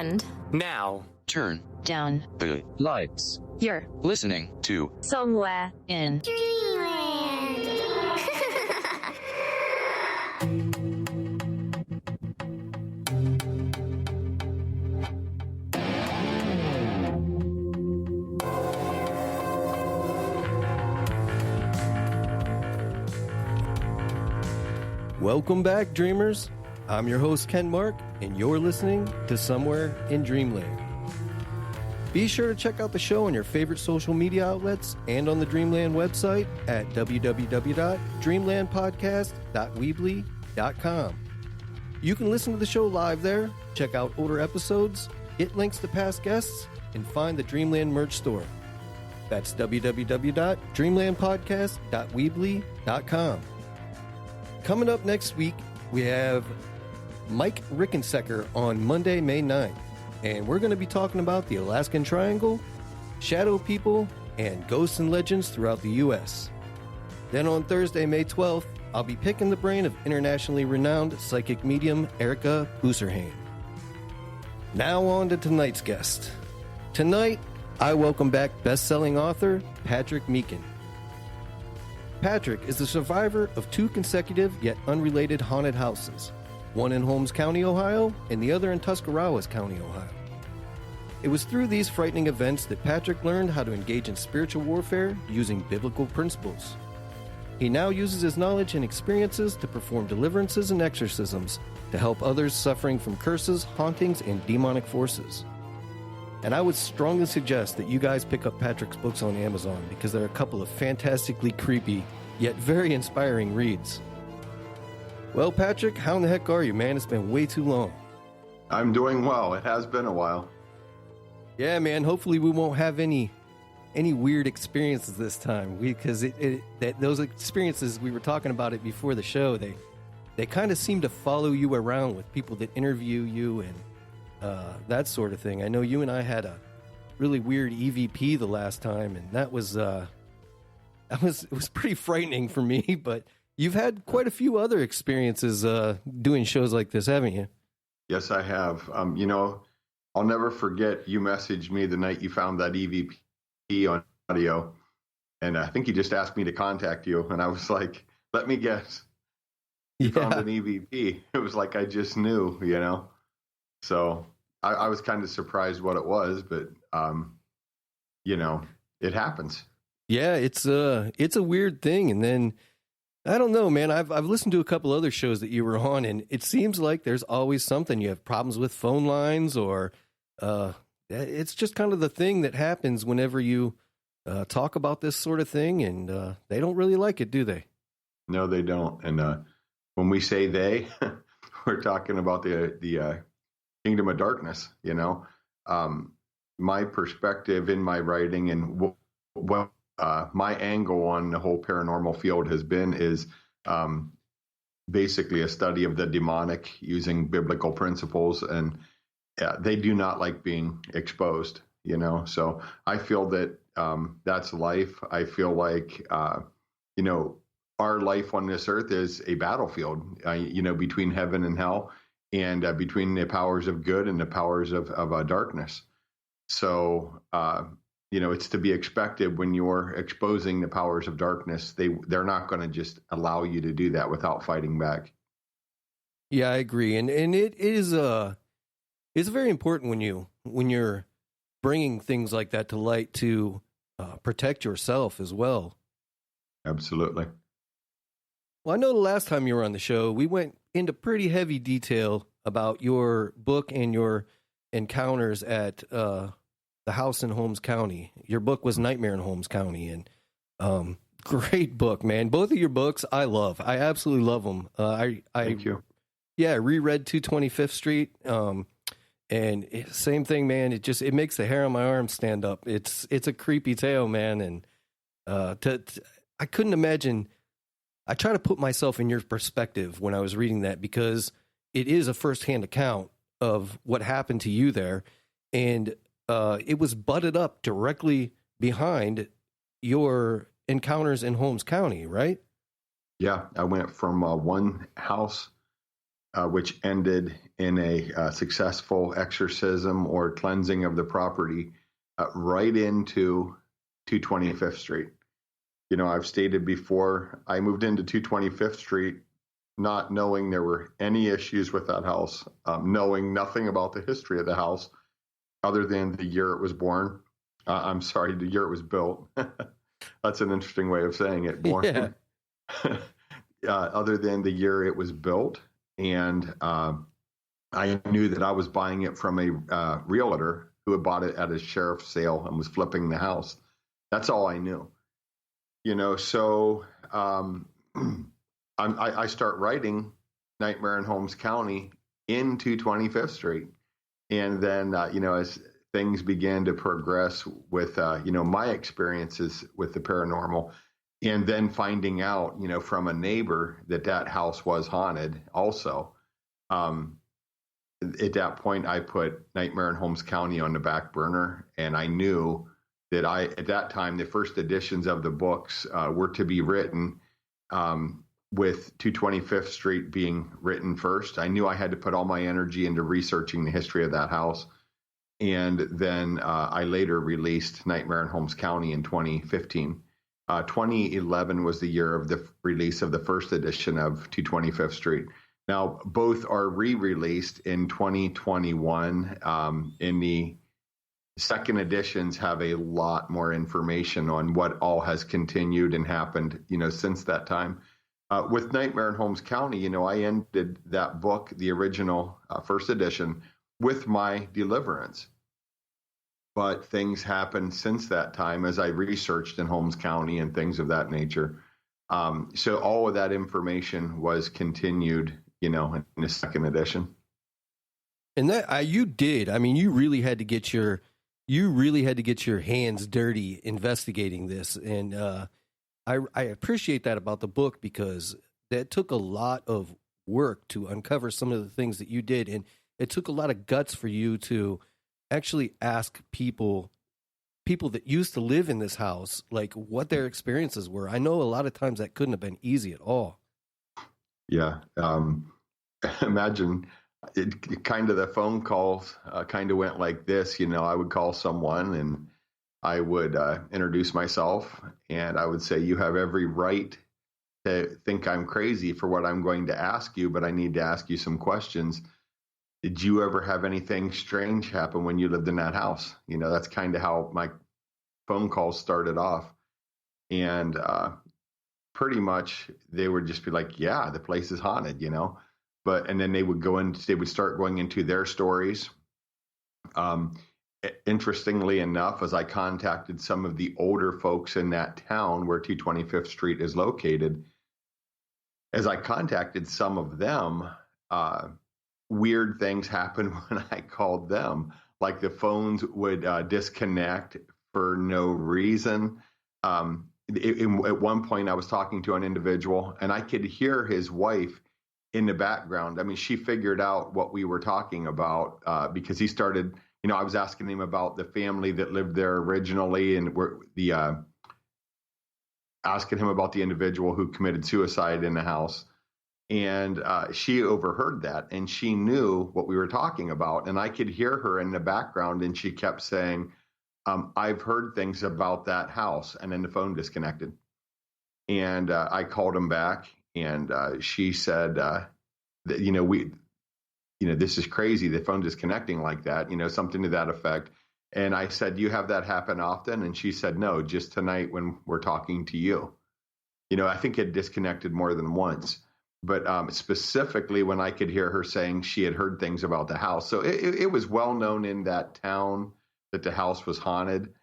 Dreamland. Now, turn down the lights. You're Listening to somewhere in Dreamland. Welcome back, dreamers. I'm your host, Ken Mark, and you're listening to Somewhere in Dreamland. Be sure to check out the show on your favorite social media outlets and on the Dreamland website at www.dreamlandpodcast.weebly.com. You can listen to the show live there, check out older episodes, get links to past guests, and find the Dreamland merch store. That's www.dreamlandpodcast.weebly.com. Coming up next week, we have Mike Rickensecker on Monday, May 9th, and we're going to be talking about the Alaskan Triangle, shadow people, and ghosts and legends throughout the U.S. Then on Thursday, May 12th, I'll be picking the brain of internationally renowned psychic medium Erica Buserhain. Now on to tonight's guest. Tonight, I welcome back best-selling author Patrick Meechan. Patrick is the survivor of 2 consecutive yet unrelated haunted houses, one in Holmes County, Ohio, and the other in Tuscarawas County, Ohio. It was through these frightening events that Patrick learned how to engage in spiritual warfare using biblical principles. He now uses his knowledge and experiences to perform deliverances and exorcisms to help others suffering from curses, hauntings, and demonic forces. And I would strongly suggest that you guys pick up Patrick's books on Amazon because they're a couple of fantastically creepy, yet very inspiring reads. Well, Patrick, how in the heck are you, man? It's been way too long. I'm doing well. It has been a while. Yeah, man. Hopefully we won't have any weird experiences this time. Because those experiences, we were talking about it before the show, they kind of seem to follow you around with people that interview you and that sort of thing. I know you and I had a really weird EVP the last time, and it was pretty frightening for me. But you've had quite a few other experiences doing shows like this, haven't you? Yes, I have. I'll never forget you messaged me the night you found that EVP on audio, and I think you just asked me to contact you, and I was like, let me guess. You found an EVP. It was like I just knew, So I was kind of surprised what it was, but it happens. Yeah, it's a weird thing. And then I don't know, man. I've listened to a couple other shows that you were on, and it seems like there's always something. You have problems with phone lines, or it's just kind of the thing that happens whenever you talk about this sort of thing, and they don't really like it, do they? No, they don't. And when we say they, we're talking about the Kingdom of Darkness, my perspective in my writing and what my angle on the whole paranormal field has been is basically a study of the demonic using biblical principles, and they do not like being exposed, So I feel that that's life. I feel like, our life on this earth is a battlefield, between heaven and hell. And between the powers of good and the powers of darkness. So, it's to be expected when you're exposing the powers of darkness. They're not going to just allow you to do that without fighting back. Yeah, I agree. And it is it's very important when you're bringing things like that to light to protect yourself as well. Absolutely. Well, I know the last time you were on the show, we went into pretty heavy detail about your book and your encounters at the house in Holmes County. Your book was Nightmare in Holmes County, and great book, man. Both of your books I love. I absolutely love them. Thank you. Yeah, I reread 225th Street, and same thing, man. It makes the hair on my arm stand up. It's a creepy tale, man, and I couldn't imagine. I try to put myself in your perspective when I was reading that, because it is a firsthand account of what happened to you there. And it was butted up directly behind your encounters in Holmes County, right? Yeah, I went from one house which ended in a successful exorcism or cleansing of the property, right into 225th Street. You know, I've stated before, I moved into 225th Street not knowing there were any issues with that house, knowing nothing about the history of the house other than the year it was born. I'm sorry, the year it was built. That's an interesting way of saying it. Born. Yeah. Other than the year it was built. And I knew that I was buying it from a realtor who had bought it at a sheriff's sale and was flipping the house. That's all I knew. You know, so I start writing Nightmare in Holmes County into 25th Street. And then, you know, as things began to progress with, you know, my experiences with the paranormal, and then finding out, you know, from a neighbor that that house was haunted also. At that point, I put Nightmare in Holmes County on the back burner, and I knew that at that time, the first editions of the books were to be written with 225th Street being written first. I knew I had to put all my energy into researching the history of that house. And then I later released Nightmare in Holmes County in 2015. 2011 was the year of the release of the first edition of 225th Street. Now, both are re-released in 2021. In the second editions have a lot more information on what all has continued and happened, you know, since that time. With Nightmare in Holmes County, you know, I ended that book, the original first edition, with my deliverance. But things happened since that time as I researched in Holmes County and things of that nature. So all of that information was continued, you know, in the second edition. And that you did. I mean, you really had to get your hands dirty investigating this. And I appreciate that about the book, because that took a lot of work to uncover some of the things that you did. And it took a lot of guts for you to actually ask people that used to live in this house, like, what their experiences were. I know a lot of times that couldn't have been easy at all. Yeah. Imagine it kind of, the phone calls kind of went like this. You know, I would call someone and I would introduce myself, and I would say, you have every right to think I'm crazy for what I'm going to ask you, but I need to ask you some questions. Did you ever have anything strange happen when you lived in that house? You know, that's kind of how my phone calls started off. And pretty much they would just be like, yeah, the place is haunted, you know. And then they would start going into their stories. Interestingly enough, as I contacted some of the older folks in that town where 225th Street is located, as I contacted some of them, weird things happened when I called them. Like the phones would disconnect for no reason. At one point, I was talking to an individual, and I could hear his wife in the background. I mean, she figured out what we were talking about because he started, you know, I was asking him about the family that lived there originally, and asking him about the individual who committed suicide in the house. And she overheard that, and she knew what we were talking about. And I could hear her in the background, and she kept saying, I've heard things about that house. And then the phone disconnected. And I called him back, and she said, that, this is crazy. The phone disconnecting like that, something to that effect. And I said, do you have that happen often? And she said, no, just tonight when we're talking to you. I think it disconnected more than once. But specifically when I could hear her saying she had heard things about the house. So it was well known in that town that the house was haunted.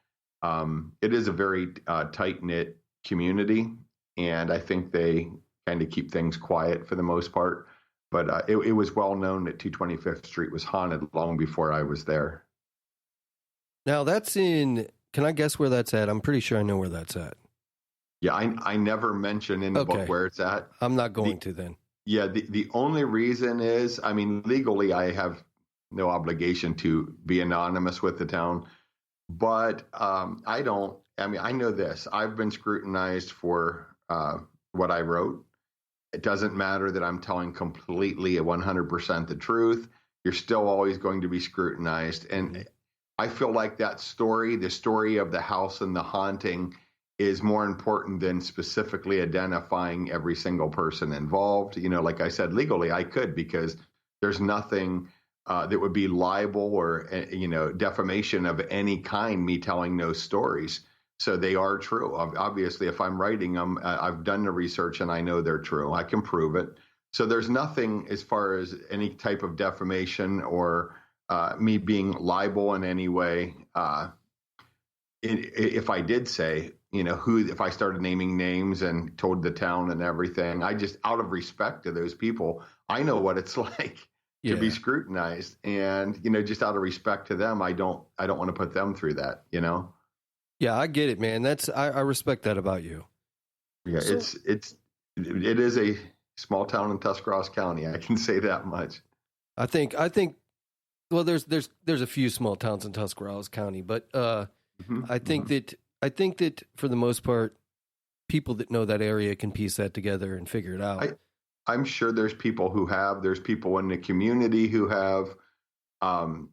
It is a very tight-knit community, and I think they kind of keep things quiet for the most part. But it was well known that 225th Street was haunted long before I was there. Now that's can I guess where that's at? I'm pretty sure I know where that's at. Yeah, I never mention in the book where it's at. I'm not going to then. Yeah, the only reason is, legally I have no obligation to be anonymous with the town, but I know this. I've been scrutinized for what I wrote. It doesn't matter that I'm telling completely 100% the truth. You're still always going to be scrutinized. And I feel like that story, the story of the house and the haunting, is more important than specifically identifying every single person involved. Like I said, legally I could, because there's nothing that would be libel or, defamation of any kind, me telling those stories. So they are true. Obviously, if I'm writing them, I've done the research and I know they're true. I can prove it. So there's nothing as far as any type of defamation or me being liable in any way. If I did say, if I started naming names and told the town and everything, I just, out of respect to those people, I know what it's like to be scrutinized, and just out of respect to them, I don't want to put them through that. Yeah, I get it, man. I respect that about you. Yeah, so, it is a small town in Tuscarawas County. I can say that much. I think. Well, there's a few small towns in Tuscarawas County, but I think that for the most part, people that know that area can piece that together and figure it out. I'm sure there's people who have. There's people in the community who have.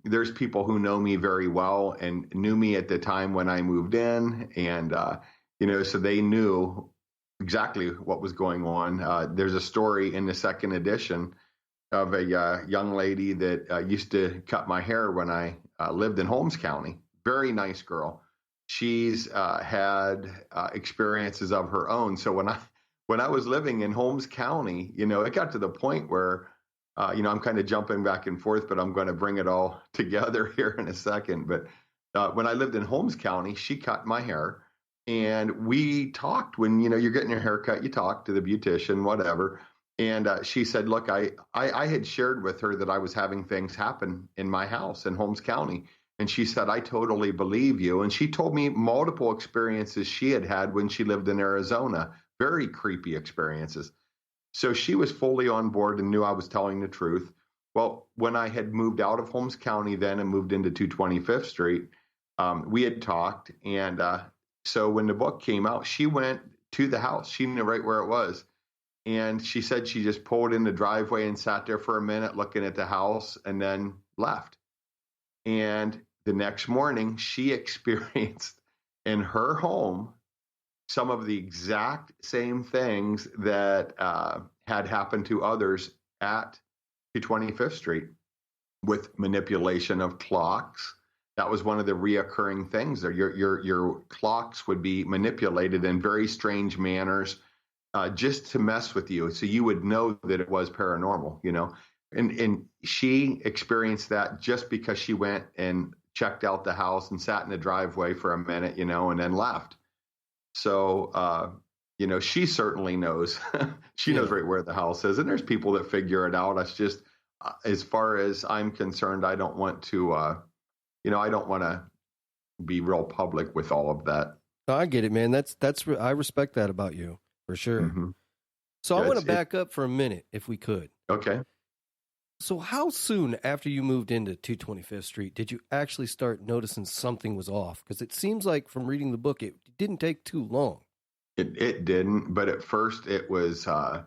There's people who know me very well and knew me at the time when I moved in, and so they knew exactly what was going on. There's a story in the second edition of a young lady that used to cut my hair when I lived in Holmes County. Very nice girl. She's had experiences of her own. So when I was living in Holmes County, it got to the point where, I'm kind of jumping back and forth, but I'm going to bring it all together here in a second. But when I lived in Holmes County, she cut my hair, and we talked. When, you're getting your hair cut, you talk to the beautician, whatever. And she said, look, I had shared with her that I was having things happen in my house in Holmes County. And she said, I totally believe you. And she told me multiple experiences she had when she lived in Arizona, very creepy experiences. So she was fully on board and knew I was telling the truth. Well, when I had moved out of Holmes County then and moved into 225th Street, we had talked. And so when the book came out, she went to the house. She knew right where it was. And she said she just pulled in the driveway and sat there for a minute looking at the house and then left. And the next morning, she experienced in her home some of the exact same things that had happened to others at 225th Street with manipulation of clocks. That was one of the reoccurring things there. Your clocks would be manipulated in very strange manners just to mess with you. So you would know that it was paranormal, And she experienced that just because she went and checked out the house and sat in the driveway for a minute, and then left. So, she certainly knows. She knows right where the house is. And there's people that figure it out. It's just, as far as I'm concerned, I don't want to, I don't want to be real public with all of that. No, I get it, man. I respect that about you, for sure. Mm-hmm. So I want to back up for a minute, if we could. Okay. So how soon after you moved into 225th Street did you actually start noticing something was off? Because it seems like from reading the book, it didn't take too long. It didn't, but at first it was like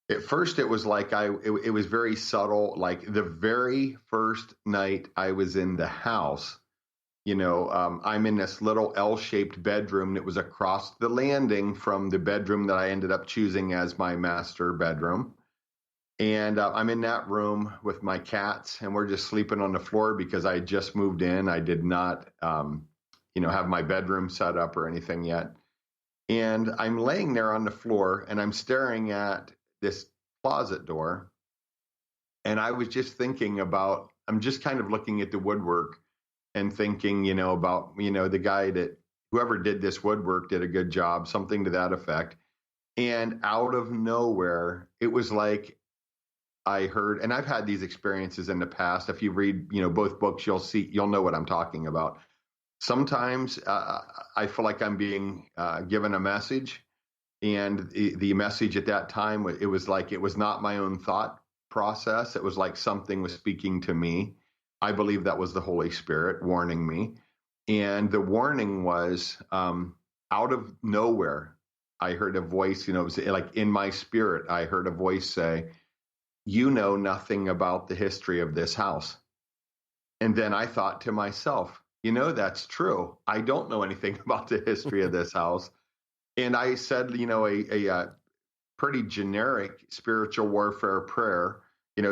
it was very subtle. Like the very first night I was in the house, I'm in this little L-shaped bedroom that was across the landing from the bedroom that I ended up choosing as my master bedroom. And I'm in that room with my cats, and we're just sleeping on the floor because I had just moved in. I did not, have my bedroom set up or anything yet. And I'm laying there on the floor, and I'm staring at this closet door. And I was just thinking about, I'm just kind of looking at the woodwork and thinking, about, the guy that, whoever did this woodwork did a good job, something to that effect. And out of nowhere, it was like, I heard, and I've had these experiences in the past. If you read, both books, you'll know what I'm talking about. Sometimes I feel like I'm being given a message, and the message at that time, it was like, it was not my own thought process. It was like something was speaking to me. I believe that was the Holy Spirit warning me. And the warning was out of nowhere. I heard a voice, it was like in my spirit, I heard a voice say, "You know nothing about the history of this house." And then I thought to myself, that's true. I don't know anything about the history of this house. And I said, a pretty generic spiritual warfare prayer,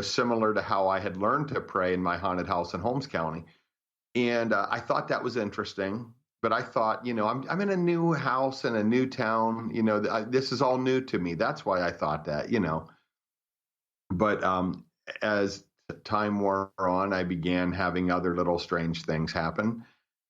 similar to how I had learned to pray in my haunted house in Holmes County. And I thought that was interesting. But I thought, I'm in a new house in a new town. This is all new to me. That's why I thought that, But as time wore on, I began having other little strange things happen.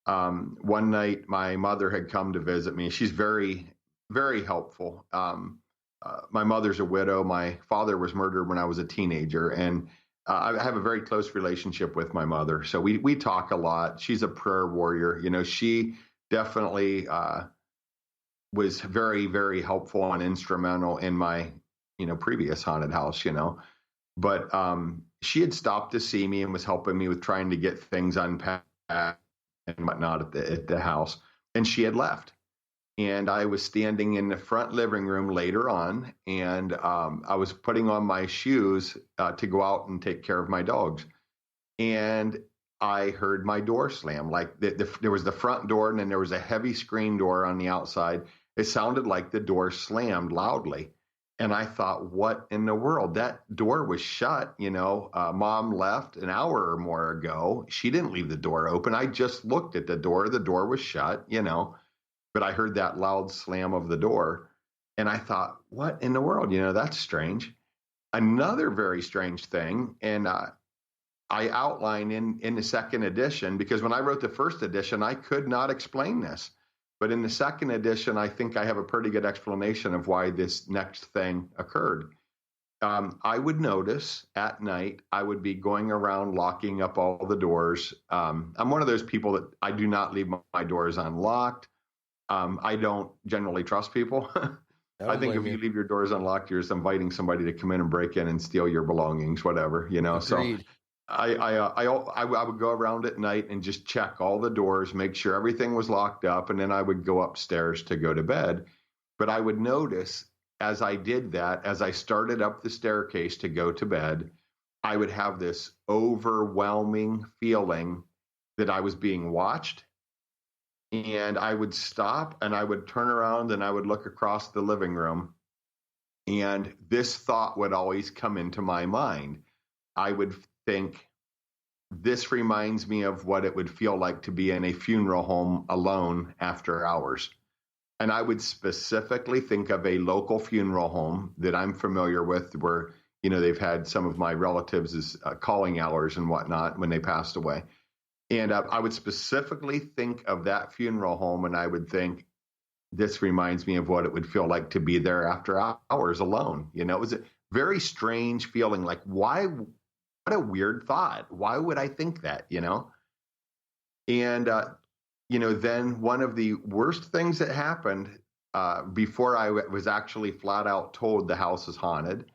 One night, my mother had come to visit me. She's very, very helpful. My mother's a widow. My father was murdered when I was a teenager, and I have a very close relationship with my mother. So we talk a lot. She's a prayer warrior. She definitely was very, very helpful and instrumental in my, previous haunted house, But she had stopped to see me and was helping me with trying to get things unpacked and whatnot at the house. And she had left. And I was standing in the front living room later on, and I was putting on my shoes to go out and take care of my dogs. And I heard my door slam. Like there was the front door, and then there was a heavy screen door on the outside. It sounded like the door slammed loudly. And I thought, what in the world? That door was shut. Mom left an hour or more ago. She didn't leave the door open. I just looked at the door. The door was shut, But I heard that loud slam of the door. And I thought, what in the world? That's strange. Another very strange thing. And I outline in the second edition, because when I wrote the first edition, I could not explain this. But in the second edition, I think I have a pretty good explanation of why this next thing occurred. I would notice at night, I would be going around locking up all the doors. I'm one of those people that I do not leave my doors unlocked. I don't generally trust people. I think if you leave your doors unlocked, you're just inviting somebody to come in and break in and steal your belongings, whatever, Agreed. So I would go around at night and just check all the doors, make sure everything was locked up, and then I would go upstairs to go to bed. But I would notice as I did that, as I started up the staircase to go to bed, I would have this overwhelming feeling that I was being watched. And I would stop and I would turn around and I would look across the living room. And this thought would always come into my mind. I would think, this reminds me of what it would feel like to be in a funeral home alone after hours. And I would specifically think of a local funeral home that I'm familiar with where, they've had some of my relatives as calling hours and whatnot when they passed away. And I would specifically think of that funeral home, and I would think, this reminds me of what it would feel like to be there after hours alone. It was a very strange feeling. Like, why? What a weird thought. Why would I think that? And then one of the worst things that happened before I was actually flat out told the house is haunted.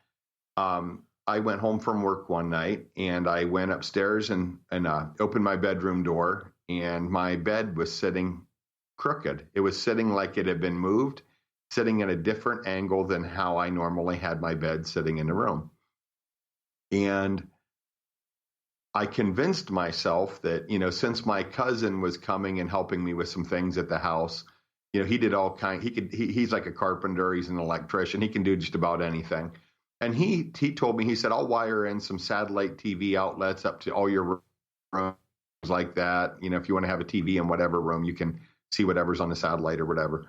I went home from work one night and I went upstairs and opened my bedroom door, and my bed was sitting crooked. It was sitting like it had been moved, sitting at a different angle than how I normally had my bed sitting in the room. And I convinced myself that, since my cousin was coming and helping me with some things at the house, he did all kinds. He's like a carpenter. He's an electrician. He can do just about anything. And he told me, he said, I'll wire in some satellite TV outlets up to all your rooms like that. If you want to have a TV in whatever room, you can see whatever's on the satellite or whatever,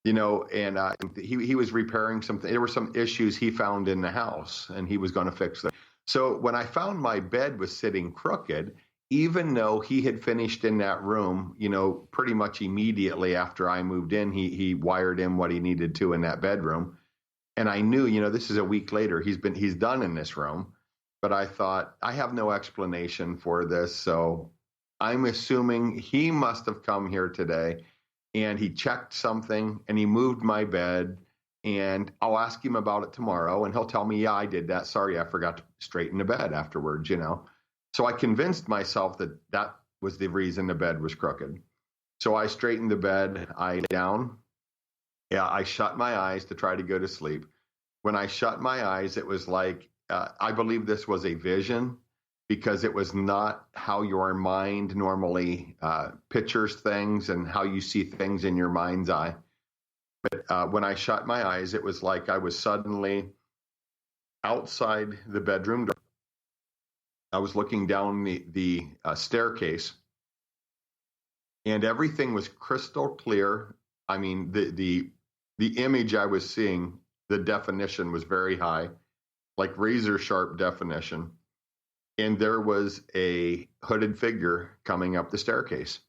and he was repairing something. There were some issues he found in the house and he was going to fix them. So when I found my bed was sitting crooked, even though he had finished in that room, pretty much immediately after I moved in, he wired in what he needed to in that bedroom. And I knew, this is a week later, he's done in this room. But I thought, I have no explanation for this. So I'm assuming he must have come here today and he checked something and he moved my bed. And I'll ask him about it tomorrow and he'll tell me, yeah, I did that. Sorry, I forgot to straighten the bed afterwards, So I convinced myself that was the reason the bed was crooked. So I straightened the bed, I lay down, Yeah, I shut my eyes to try to go to sleep. When I shut my eyes, it was like, I believe this was a vision because it was not how your mind normally pictures things and how you see things in your mind's eye. But when I shut my eyes, it was like I was suddenly outside the bedroom door. I was looking down the staircase, and everything was crystal clear. I mean, the image I was seeing, the definition was very high, like razor sharp definition. And there was a hooded figure coming up the staircase,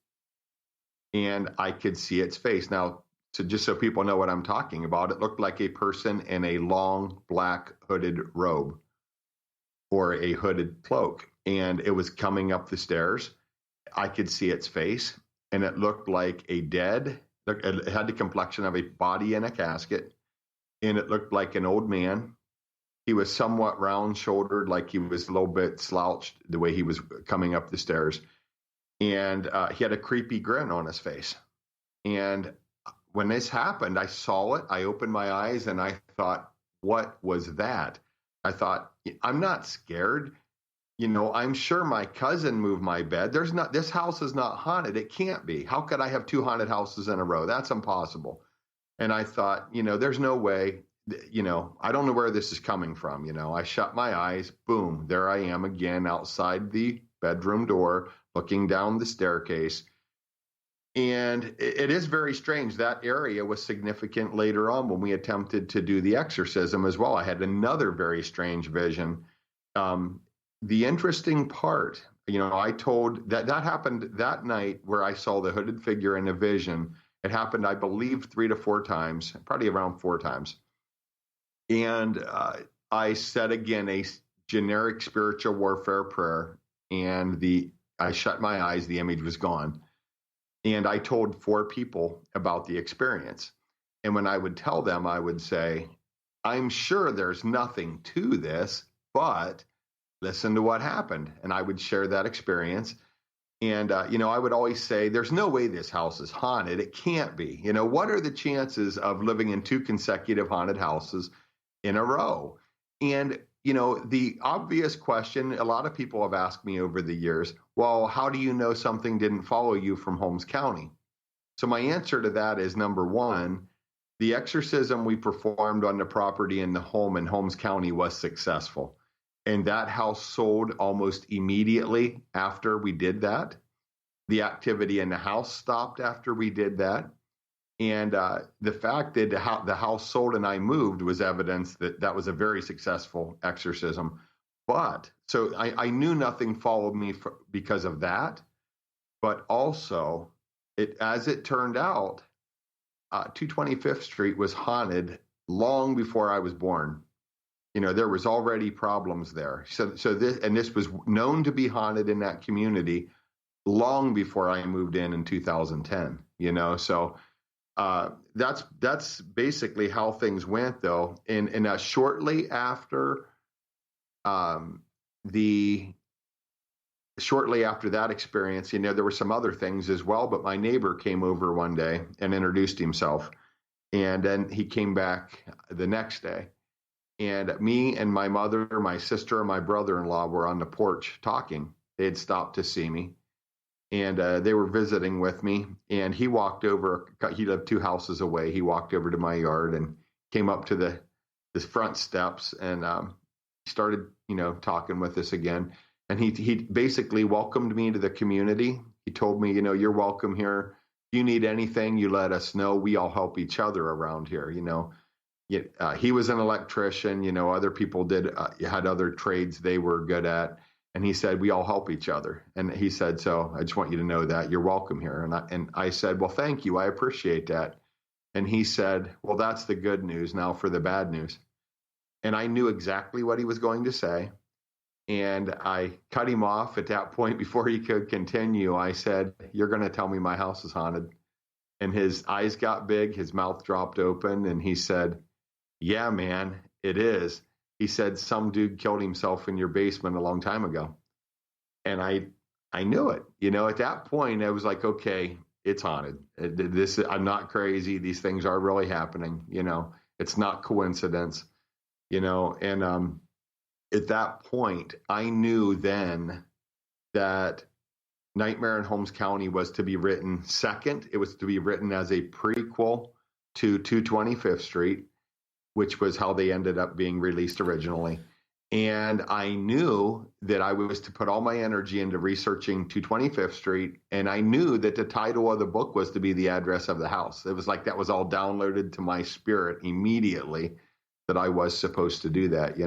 and I could see its face. Now, just so people know what I'm talking about, it looked like a person in a long black hooded robe or a hooded cloak, and it was coming up the stairs. I could see its face, and it looked like it had the complexion of a body in a casket, and it looked like an old man. He was somewhat round-shouldered, like he was a little bit slouched the way he was coming up the stairs. And he had a creepy grin on his face. And when this happened, I saw it. I opened my eyes, and I thought, what was that? I thought, I'm not scared. I'm sure my cousin moved my bed. This house is not haunted. It can't be. How could I have 2 haunted houses in a row? That's impossible. And I thought, there's no way. I don't know where this is coming from. I shut my eyes, boom, there I am again outside the bedroom door, looking down the staircase. And it is very strange. That area was significant later on when we attempted to do the exorcism as well. I had another very strange vision. The interesting part, I told that happened that night where I saw the hooded figure in a vision. It happened, I believe, 3 to 4 times, probably around 4 times. And I said again a generic spiritual warfare prayer, and I shut my eyes, the image was gone. And I told 4 people about the experience. And when I would tell them, I would say, I'm sure there's nothing to this, but listen to what happened. And I would share that experience. And, I would always say, there's no way this house is haunted. It can't be. What are the chances of living in 2 consecutive haunted houses in a row? And, the obvious question a lot of people have asked me over the years, well, how do you know something didn't follow you from Holmes County? So my answer to that is, number one, the exorcism we performed on the property in the home in Holmes County was successful. And that house sold almost immediately after we did that. The activity in the house stopped after we did that. And the fact that the house sold and I moved was evidence that was a very successful exorcism. But so I knew nothing followed me because of that. But also, as it turned out, 225th Street was haunted long before I was born. There was already problems there. So this was known to be haunted in that community long before I moved in 2010. So that's basically how things went, though. And shortly after that experience, there were some other things as well. But my neighbor came over one day and introduced himself, and then he came back the next day. And me and my mother, my sister, and my brother-in-law were on the porch talking. They had stopped to see me, and they were visiting with me. And he walked over. He lived 2 houses away. He walked over to my yard and came up to the front steps and started, talking with us again. And he basically welcomed me to the community. He told me, you're welcome here. If you need anything, you let us know. We all help each other around here. He was an electrician, other people had other trades they were good at. And he said, we all help each other. And he said, so I just want you to know that you're welcome here. And I said, well, thank you. I appreciate that. And he said, well, that's the good news. Now for the bad news. And I knew exactly what he was going to say. And I cut him off at that point before he could continue. I said, you're going to tell me my house is haunted. And his eyes got big. His mouth dropped open. And he said, yeah, man, it is. He said, some dude killed himself in your basement a long time ago. And I knew it. At that point, I was like, okay, it's haunted. I'm not crazy. These things are really happening. It's not coincidence. And at that point, I knew then that Nightmare in Holmes County was to be written second. It was to be written as a prequel to 225th Street, which was how they ended up being released originally. And I knew that I was to put all my energy into researching 225th Street. And I knew that the title of the book was to be the address of the house. It was like that was all downloaded to my spirit immediately that I was supposed to do that,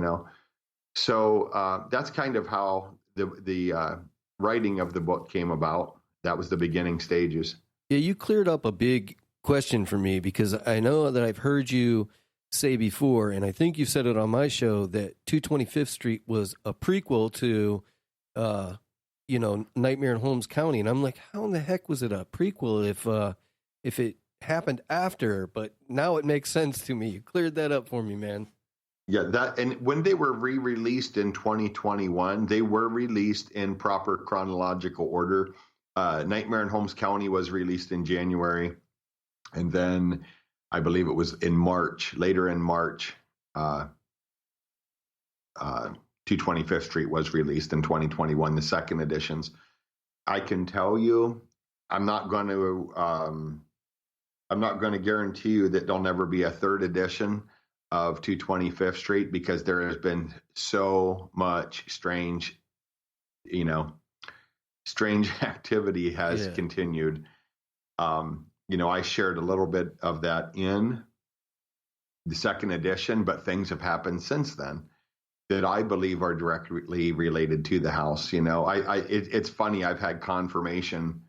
So that's kind of how the writing of the book came about. That was the beginning stages. Yeah, you cleared up a big question for me, because I know that I've heard you say before, and I think you said it on my show, that 225th Street was a prequel to, Nightmare in Holmes County. And I'm like, how in the heck was it a prequel if it happened after? But now it makes sense to me. You cleared that up for me, man. Yeah, and when they were re-released in 2021, they were released in proper chronological order. Nightmare in Holmes County was released in January, and then I believe it was later in March, 225th Street was released in 2021, the second editions. I can tell you, I'm not going to guarantee you that there'll never be a third edition of 225th Street, because there has been so much strange activity has continued. I shared a little bit of that in the second edition, but things have happened since then that I believe are directly related to the house. It's funny. I've had confirmation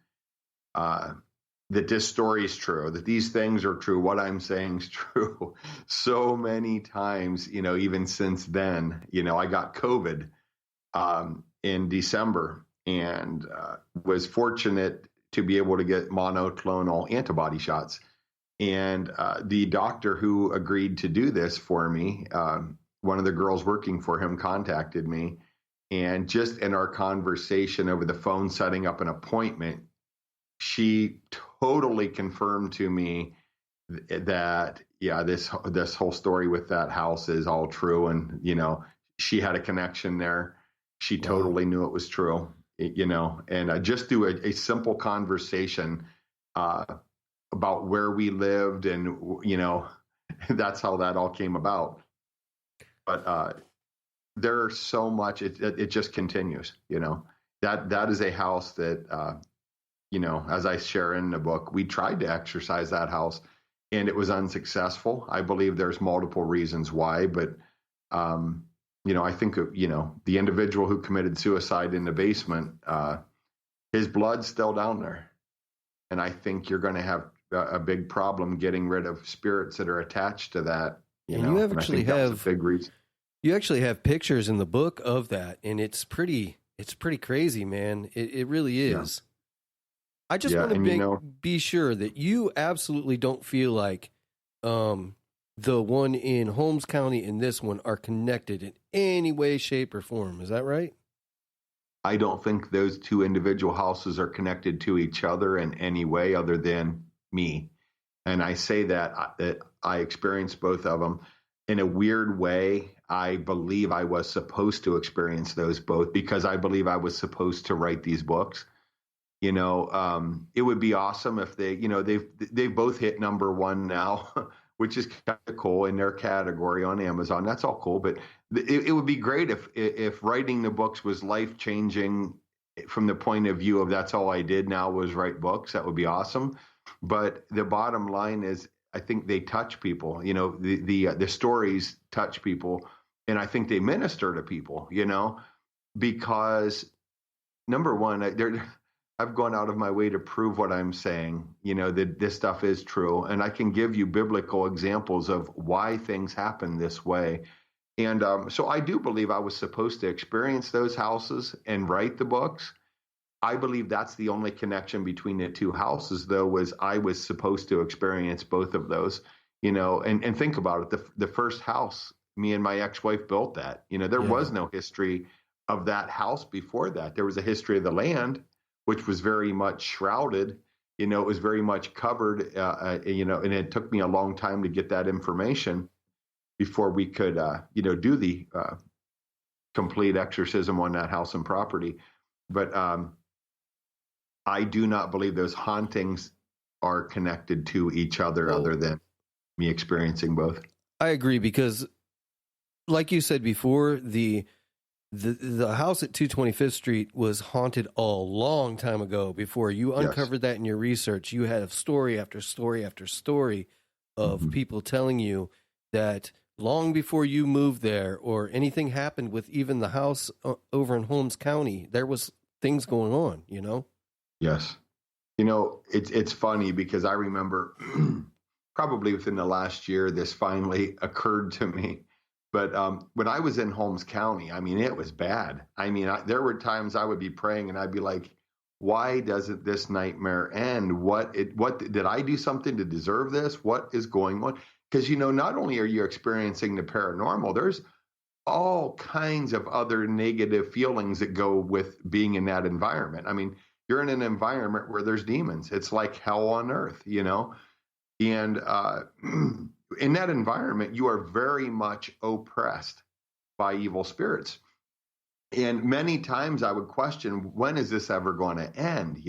that this story is true, that these things are true. What I'm saying is true so many times, even since then. I got COVID in December and was fortunate to be able to get monoclonal antibody shots. And the doctor who agreed to do this for me, one of the girls working for him contacted me. And just in our conversation over the phone, setting up an appointment, she totally confirmed to me that, this whole story with that house is all true. And, she had a connection there. She totally knew it was true, and just through a simple conversation about where we lived. And, that's how that all came about. But there's so much, it just continues, that is a house that, as I share in the book, we tried to exorcise that house and it was unsuccessful. I believe there's multiple reasons why, but, I think, the individual who committed suicide in the basement, his blood's still down there. And I think you're going to have a big problem getting rid of spirits that are attached to that. You actually have pictures in the book of that, and it's pretty crazy, man. It really is. Yeah. I just want to be sure that you absolutely don't feel like the one in Holmes County and this one are connected in any way, shape, or form. Is that right? I don't think those two individual houses are connected to each other in any way other than me. And I say that I experienced both of them. In a weird way, I believe I was supposed to experience those both because I believe I was supposed to write these books. It would be awesome if they've both hit number one now, which is kind of cool in their category on Amazon. That's all cool. But it would be great if writing the books was life-changing from the point of view of that's all I did now was write books. That would be awesome. But the bottom line is I think they touch people. The stories touch people. And I think they minister to people, because number one, I've gone out of my way to prove what I'm saying, that this stuff is true. And I can give you biblical examples of why things happen this way. And so I do believe I was supposed to experience those houses and write the books. I believe that's the only connection between the two houses, though, was I was supposed to experience both of those, and think about it. The first house, me and my ex-wife built that, there was no history of that house before that. There was a history of the land, which was very much shrouded it was very much covered, and it took me a long time to get that information before we could, do the complete exorcism on that house and property. But I do not believe those hauntings are connected to each other other than me experiencing both. I agree, because like you said before, the house at 225th Street was haunted a long time ago. Before you uncovered that in your research, you had story after story after story of people telling you that long before you moved there or anything happened with even the house over in Holmes County, there was things going on, Yes. It's funny because I remember probably within the last year, this finally occurred to me. But when I was in Holmes County, I mean, it was bad. I mean, there were times I would be praying and I'd be like, why doesn't this nightmare end? What did I do something to deserve this? What is going on? Because, not only are you experiencing the paranormal, there's all kinds of other negative feelings that go with being in that environment. I mean, you're in an environment where there's demons. It's like hell on earth, And in that environment, you are very much oppressed by evil spirits. And many times I would question, when is this ever going to end,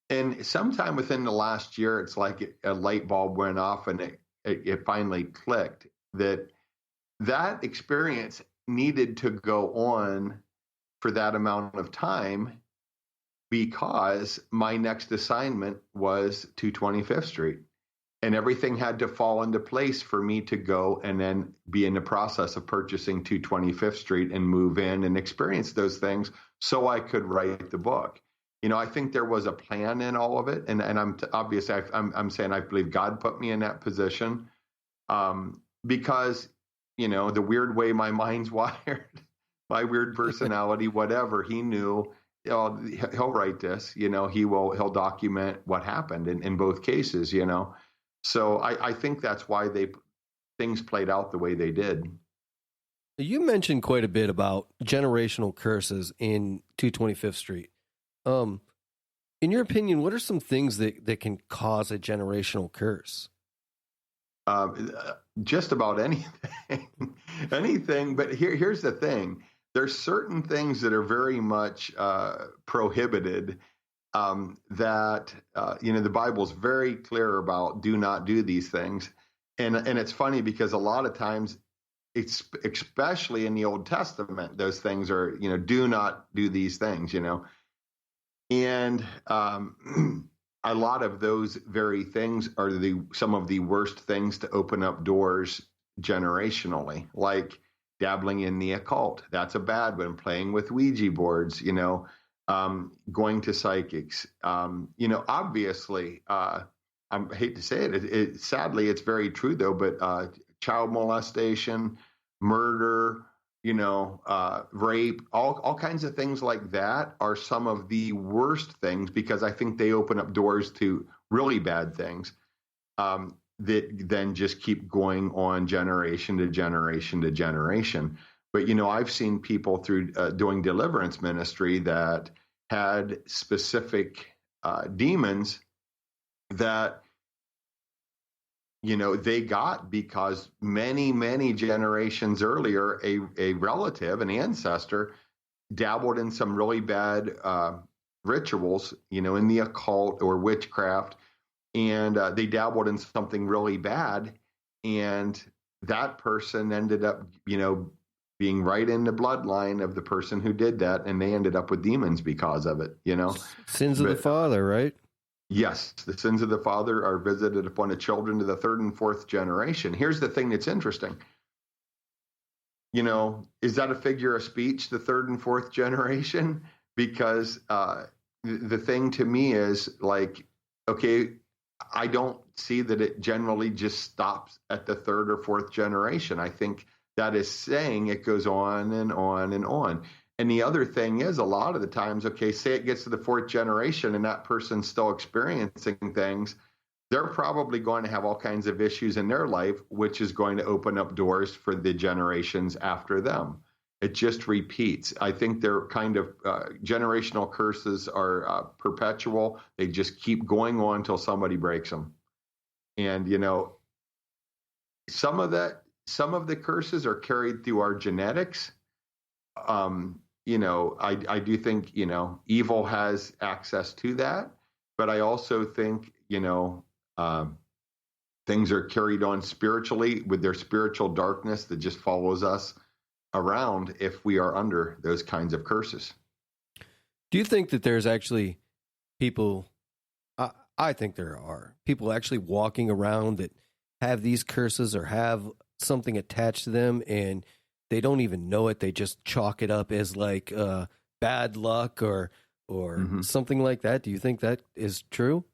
And sometime within the last year, it's like a light bulb went off and it finally clicked that experience needed to go on for that amount of time, because my next assignment was 225th Street. And everything had to fall into place for me to go and then be in the process of purchasing 225th Street and move in and experience those things so I could write the book. I think there was a plan in all of it. And I'm obviously, I'm saying I believe God put me in that position because, the weird way my mind's wired, my weird personality, whatever, he knew, he'll write this, he'll document what happened in both cases, So I think that's why things played out the way they did. You mentioned quite a bit about generational curses in 225th Street. In your opinion, what are some things that can cause a generational curse? Just about anything. But here's the thing. There's certain things that are very much prohibited that the Bible's very clear about. Do not do these things, and it's funny because a lot of times, especially in the Old Testament, those things are do not do these things, and a lot of those very things are some of the worst things to open up doors generationally, like dabbling in the occult. That's a bad one. Playing with Ouija boards, going to psychics, obviously, I hate to say it, sadly, it's very true though, but child molestation, murder, rape, all kinds of things like that are some of the worst things, because I think they open up doors to really bad things that then just keep going on generation to generation to generation. But, I've seen people through doing deliverance ministry that had specific demons that, they got because many, many generations earlier, a relative, an ancestor, dabbled in some really bad rituals, in the occult or witchcraft, and they dabbled in something really bad, and that person ended up, being right in the bloodline of the person who did that, and they ended up with demons because of it, Sins of the father, right? Yes, the sins of the father are visited upon the children to the third and fourth generation. Here's the thing that's interesting. Is that a figure of speech, the third and fourth generation? Because the thing to me is like, okay, I don't see that it generally just stops at the third or fourth generation. I think that is saying it goes on and on and on. And the other thing is, a lot of the times, okay, say it gets to the fourth generation and that person's still experiencing things, they're probably going to have all kinds of issues in their life, which is going to open up doors for the generations after them. it just repeats. I think they're kind of generational curses are perpetual. They just keep going on until somebody breaks them. And, some of the curses are carried through our genetics. I do think, evil has access to that, but I also think, things are carried on spiritually with their spiritual darkness that just follows us around if we are under those kinds of curses. Do you think that there's actually people, I think there are people actually walking around that have these curses or have something attached to them and they don't even know it. They just chalk it up as like bad luck or something like that. Do you think that is true?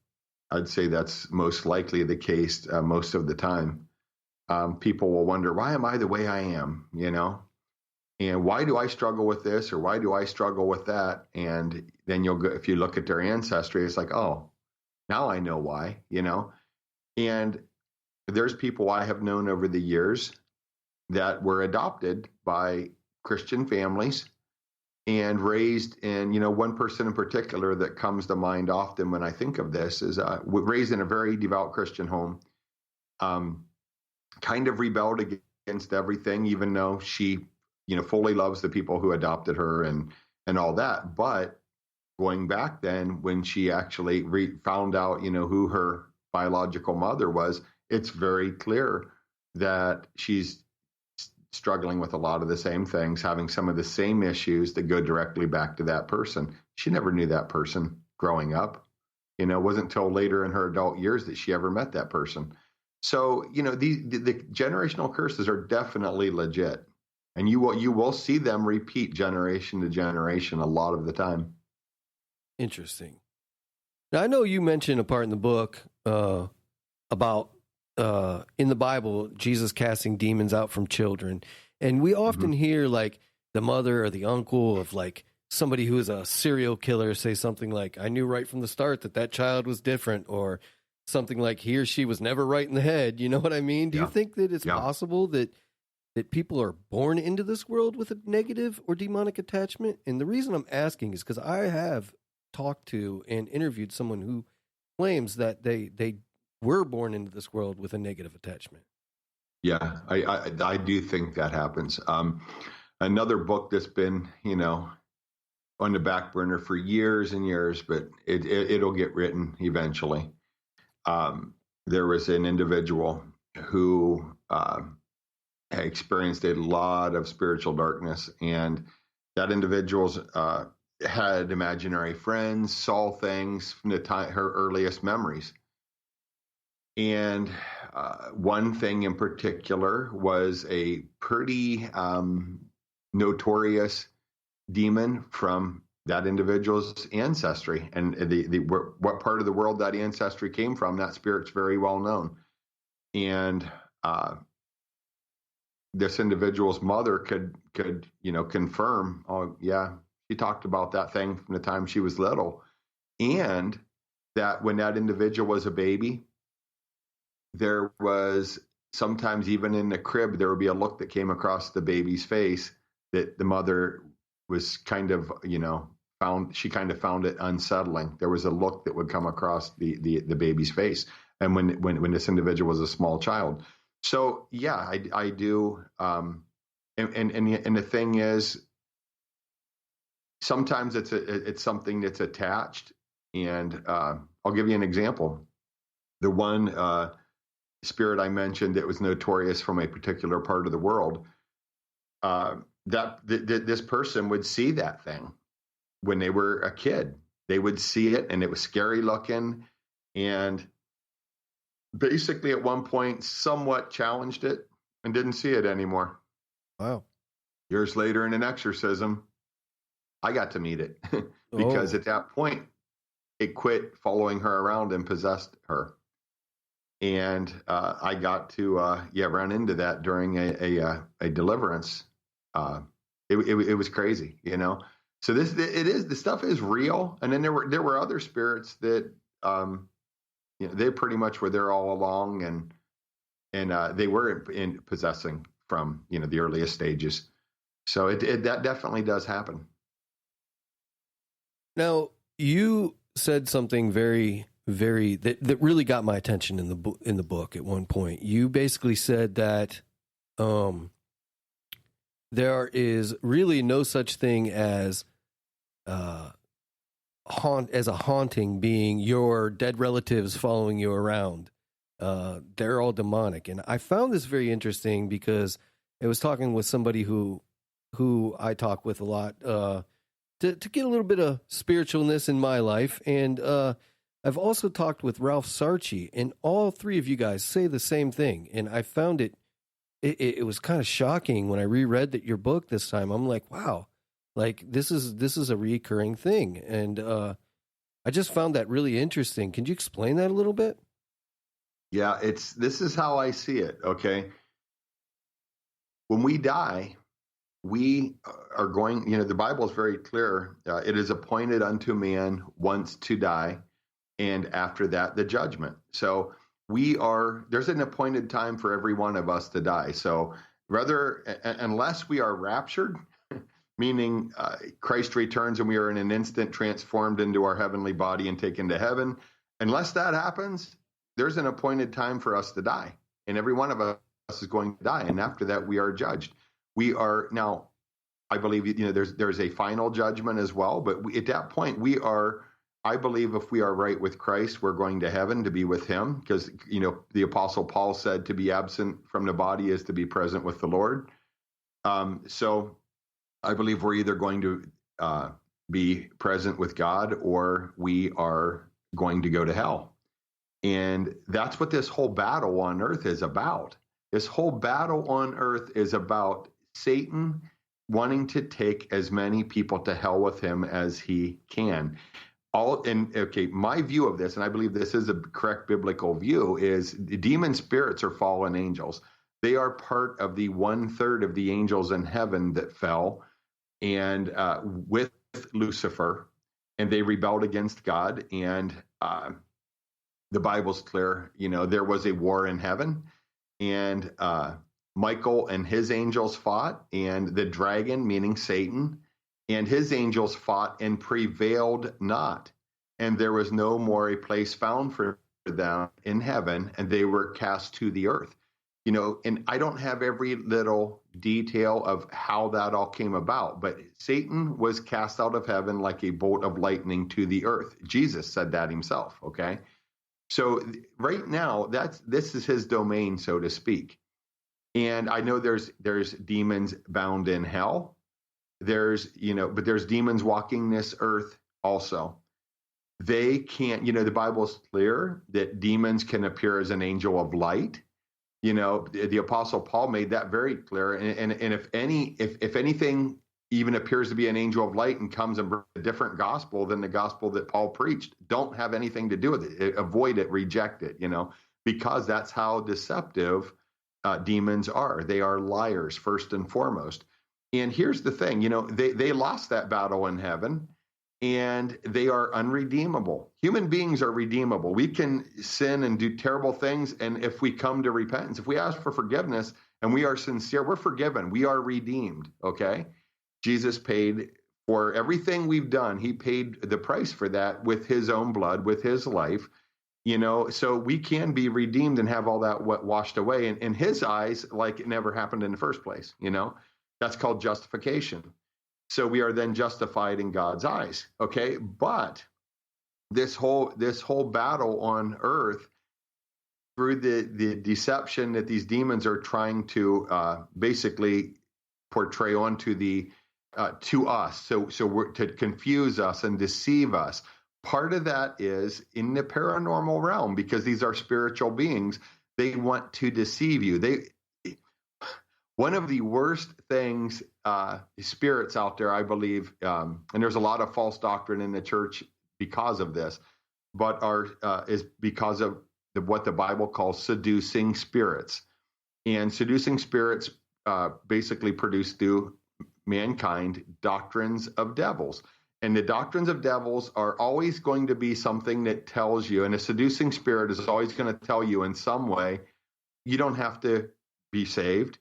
I'd say that's most likely the case most of the time. People will wonder, why am I the way I am, And why do I struggle with this or why do I struggle with that? And then you'll go, if you look at their ancestry, it's like, oh, now I know why, And there's people I have known over the years that were adopted by Christian families and raised in, one person in particular that comes to mind often when I think of this is raised in a very devout Christian home, kind of rebelled against everything, even though she, fully loves the people who adopted her and all that. But going back then, when she actually found out, who her biological mother was, it's very clear that she's struggling with a lot of the same things, having some of the same issues that go directly back to that person. She never knew that person growing up. It wasn't until later in her adult years that she ever met that person. So, the generational curses are definitely legit. And you will see them repeat generation to generation a lot of the time. Interesting. Now, I know you mentioned a part in the book about in the Bible, Jesus casting demons out from children. And we often hear like the mother or the uncle of like somebody who is a serial killer say something like, I knew right from the start that child was different, or something like he or she was never right in the head. You know what I mean? Do you think that it's possible that people are born into this world with a negative or demonic attachment? And the reason I'm asking is because I have talked to and interviewed someone who claims that they were born into this world with a negative attachment. Yeah, I do think that happens. Another book that's been, on the back burner for years and years, but it'll get written eventually. There was an individual who experienced a lot of spiritual darkness, and that individual's had imaginary friends, saw things from the time her earliest memories. And one thing in particular was a pretty notorious demon from that individual's ancestry. And what part of the world that ancestry came from, that spirit's very well known. And this individual's mother could confirm, oh, yeah, she talked about that thing from the time she was little. And that when that individual was a baby, there was sometimes even in the crib, there would be a look that came across the baby's face that the mother was kind of, found it unsettling. There was a look that would come across the baby's face. And when this individual was a small child. So, yeah, I do. And the thing is, sometimes it's something that's attached. And I'll give you an example. The one spirit I mentioned that was notorious from a particular part of the world, this person would see that thing when they were a kid. They would see it, and it was scary looking, and basically at one point somewhat challenged it and didn't see it anymore. Wow. Years later in an exorcism, I got to meet it because at that point it quit following her around and possessed her. And I got to run into that during a deliverance. It was crazy, So the stuff is real. And then there were other spirits that they pretty much were there all along, and they were in possessing from the earliest stages. So that definitely does happen. Now, you said something very, very that really got my attention in the book at one point. You basically said that there is really no such thing as a haunting, being your dead relatives following you around. They're all demonic. And I found this very interesting because I was talking with somebody who I talk with a lot to get a little bit of spiritualness in my life. And I've also talked with Ralph Sarchi, and all three of you guys say the same thing. And I found it was kind of shocking when I reread your book this time. I'm like, wow, like this is a recurring thing. And I just found that really interesting. Can you explain that a little bit? Yeah, this is how I see it. Okay. When we die, we are going, the Bible is very clear. It is appointed unto man once to die, and after that, the judgment. So there's an appointed time for every one of us to die. So unless we are raptured, meaning Christ returns and we are in an instant transformed into our heavenly body and taken to heaven, unless that happens, there's an appointed time for us to die, and every one of us is going to die. And after that, we are judged. We are now, I believe, there's a final judgment as well. But at that point, I believe if we are right with Christ, we're going to heaven to be with him, because, the Apostle Paul said to be absent from the body is to be present with the Lord. So I believe we're either going to be present with God, or we are going to go to hell. And that's what this whole battle on earth is about. This whole battle on earth is about Satan wanting to take as many people to hell with him as he can. My view of this, and I believe this is a correct biblical view, is the demon spirits are fallen angels. They are part of the 1/3 of the angels in heaven that fell, and with Lucifer, and they rebelled against God. And the Bible's clear, there was a war in heaven, and Michael and his angels fought, and the dragon, meaning Satan, and his angels fought and prevailed not. And there was no more a place found for them in heaven, and they were cast to the earth. And I don't have every little detail of how that all came about, but Satan was cast out of heaven like a bolt of lightning to the earth. Jesus said that himself, okay? So right now, this is his domain, so to speak. And I know there's demons bound in hell. But there's demons walking this earth also. They can't, the Bible's clear that demons can appear as an angel of light. The Apostle Paul made that very clear. And if anything even appears to be an angel of light and comes and brings a different gospel than the gospel that Paul preached, don't have anything to do with it. Avoid it, reject it, because that's how deceptive demons are. They are liars, first and foremost. And here's the thing, they lost that battle in heaven, and they are unredeemable. Human beings are redeemable. We can sin and do terrible things, and if we come to repentance, if we ask for forgiveness and we are sincere, we're forgiven. We are redeemed, okay? Jesus paid for everything we've done. He paid the price for that with his own blood, with his life, so we can be redeemed and have all that washed away. And in his eyes, like it never happened in the first place, that's called justification. So we are then justified in God's eyes. Okay. But this whole battle on earth, through the deception that these demons are trying to basically portray onto to us. So we're to confuse us and deceive us. Part of that is in the paranormal realm, because these are spiritual beings. They want to deceive you. One of the worst things, spirits out there, I believe, and there's a lot of false doctrine in the church because of this, but is because of what the Bible calls seducing spirits. And seducing spirits basically produce through mankind doctrines of devils. And the doctrines of devils are always going to be something that tells you, and a seducing spirit is always going to tell you in some way, you don't have to be saved.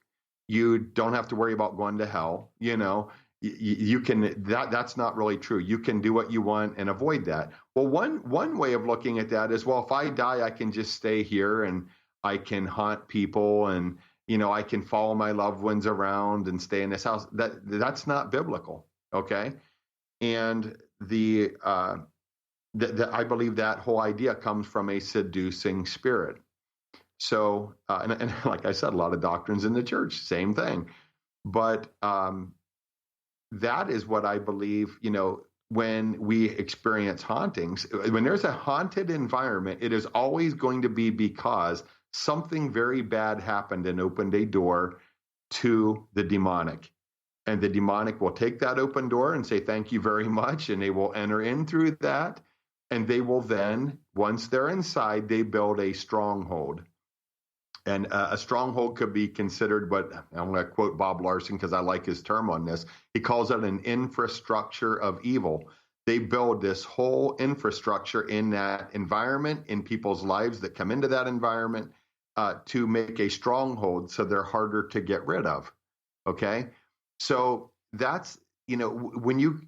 you don't have to worry about going to hell. You can, that's not really true. You can do what you want and avoid that. Well, one way of looking at that is, well, if I die, I can just stay here and I can haunt people, and I can follow my loved ones around and stay in this house. That's not biblical, okay? And I believe that whole idea comes from a seducing spirit. So, and like I said, a lot of doctrines in the church, same thing. But that is what I believe, when we experience hauntings, when there's a haunted environment, it is always going to be because something very bad happened and opened a door to the demonic. And the demonic will take that open door and say, thank you very much. And they will enter in through that. And they will then, once they're inside, they build a stronghold. And a stronghold could be considered what, I'm going to quote Bob Larson because I like his term on this. He calls it an infrastructure of evil. They build this whole infrastructure in that environment, in people's lives that come into that environment, to make a stronghold so they're harder to get rid of. Okay? So that's, when you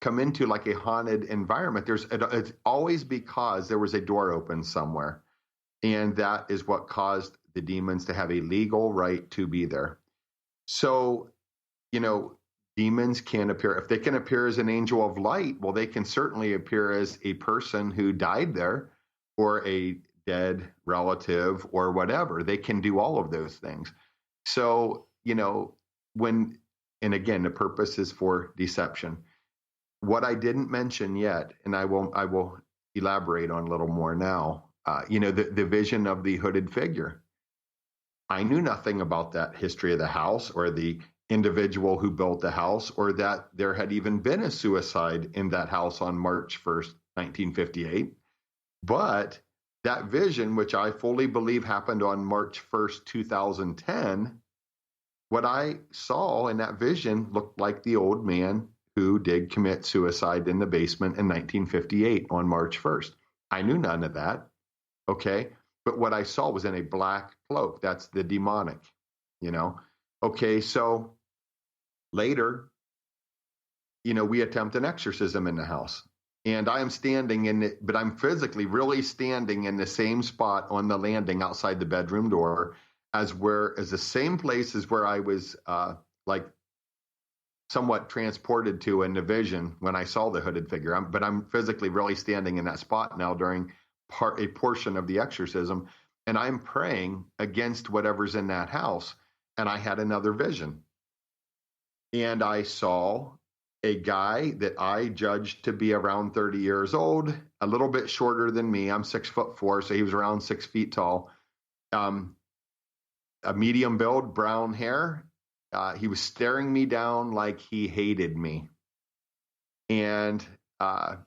come into like a haunted environment, it's always because there was a door open somewhere. And that is what caused the demons to have a legal right to be there. So, demons can appear. If they can appear as an angel of light, well, they can certainly appear as a person who died there or a dead relative or whatever. They can do all of those things. So, and again, the purpose is for deception. What I didn't mention yet, and I will elaborate on a little more now, the vision of the hooded figure. I knew nothing about that history of the house or the individual who built the house, or that there had even been a suicide in that house on March 1st, 1958. But that vision, which I fully believe happened on March 1st, 2010, what I saw in that vision looked like the old man who did commit suicide in the basement in 1958 on March 1st. I knew none of that. Okay. But what I saw was in a black cloak. That's the demonic, Okay. So later, we attempt an exorcism in the house, and I am standing in it, but I'm physically really standing in the same spot on the landing outside the bedroom door as the same place as where I was, like somewhat transported to in the vision when I saw the hooded figure. But I'm physically really standing in that spot now during a portion of the exorcism, and I'm praying against whatever's in that house. And I had another vision, and I saw a guy that I judged to be around 30 years old, a little bit shorter than me. I'm 6'4", so he was around 6 feet tall. A medium build, brown hair. He was staring me down like he hated me. And I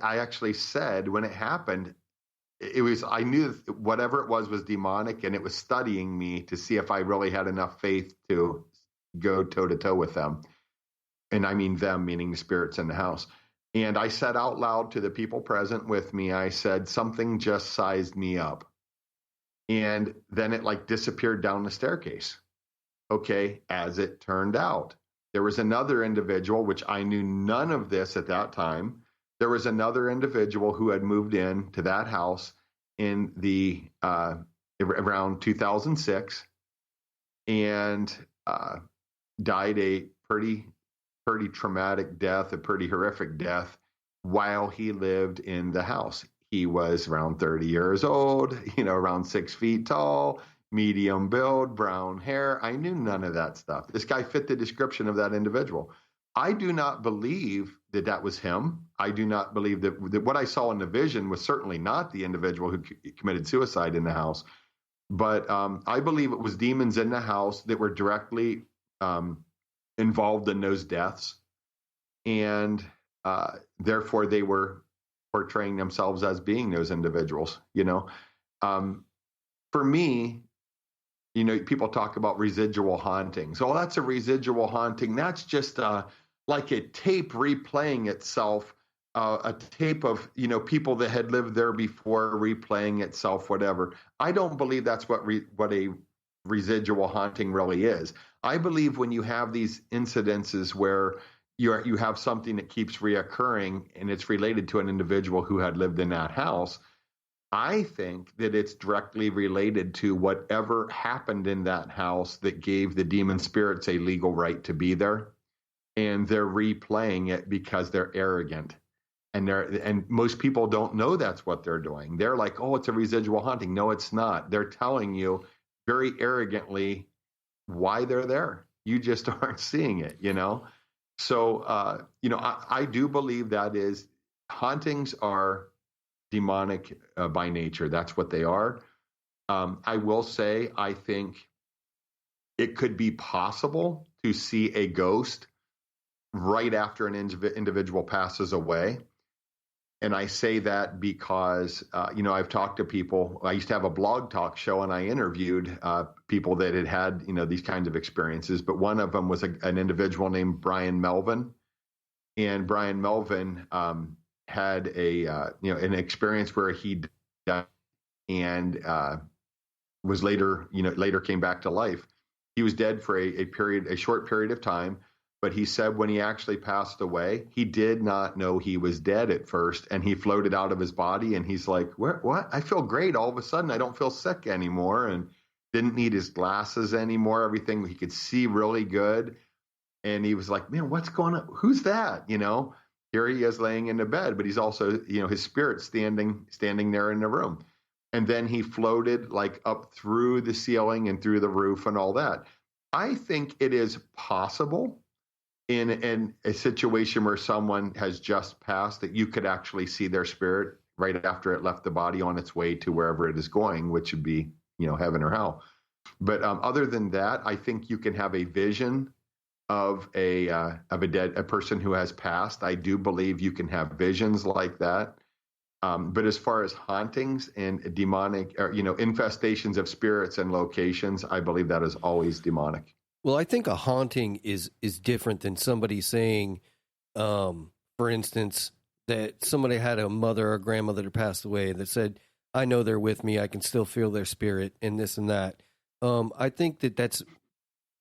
actually said when it happened, I knew whatever it was demonic, and it was studying me to see if I really had enough faith to go toe to toe with them. And I mean them, meaning the spirits in the house. And I said out loud to the people present with me, I said, something just sized me up. And then it like disappeared down the staircase. Okay. As it turned out, there was another individual, which I knew none of this at that time. There was another individual who had moved in to that house in the around 2006 and died a pretty traumatic death, a pretty horrific death while he lived in the house. He was around 30 years old, around 6 feet tall, medium build, brown hair. I knew none of that stuff. This guy fit the description of that individual. I do not believe that was him. I do not believe that what I saw in the vision was certainly not the individual who committed suicide in the house. But I believe it was demons in the house that were directly involved in those deaths. And therefore, they were portraying themselves as being those individuals. For me, people talk about residual hauntings. Oh, that's a residual haunting. That's just like a tape replaying itself, a tape of, people that had lived there before replaying itself, whatever. I don't believe that's what a residual haunting really is. I believe when you have these incidences where you have something that keeps reoccurring and it's related to an individual who had lived in that house, I think that it's directly related to whatever happened in that house that gave the demon spirits a legal right to be there. And they're replaying it because they're arrogant. And most people don't know that's what they're doing. They're like, oh, it's a residual haunting. No, it's not. They're telling you very arrogantly why they're there. You just aren't seeing it, you know? So, I do believe that is hauntings are demonic by nature. That's what they are. I will say, I think it could be possible to see a ghost right after an individual passes away. And I say that because, I've talked to people. I used to have a blog talk show, and I interviewed people that had these kinds of experiences. But one of them was an individual named Brian Melvin. And Brian Melvin had an experience where he died and was later came back to life. He was dead for a short period of time. But he said when he actually passed away, he did not know he was dead at first, and he floated out of his body, and he's like, what? I feel great. All of a sudden, I don't feel sick anymore, and didn't need his glasses anymore. Everything, he could see really good. And he was like, man, what's going on? Who's that? Here he is laying in the bed, but he's also, his spirit standing there in the room. And then he floated like up through the ceiling and through the roof and all that. I think it is possible in a situation where someone has just passed that you could actually see their spirit right after it left the body on its way to wherever it is going, which would be, heaven or hell. But other than that, I think you can have a vision of a person who has passed. I do believe you can have visions like that. But as far as hauntings and demonic, or, infestations of spirits and locations, I believe that is always demonic. Well, I think a haunting is different than somebody saying, for instance, that somebody had a mother or grandmother that passed away that said, I know they're with me. I can still feel their spirit and this and that. I think that's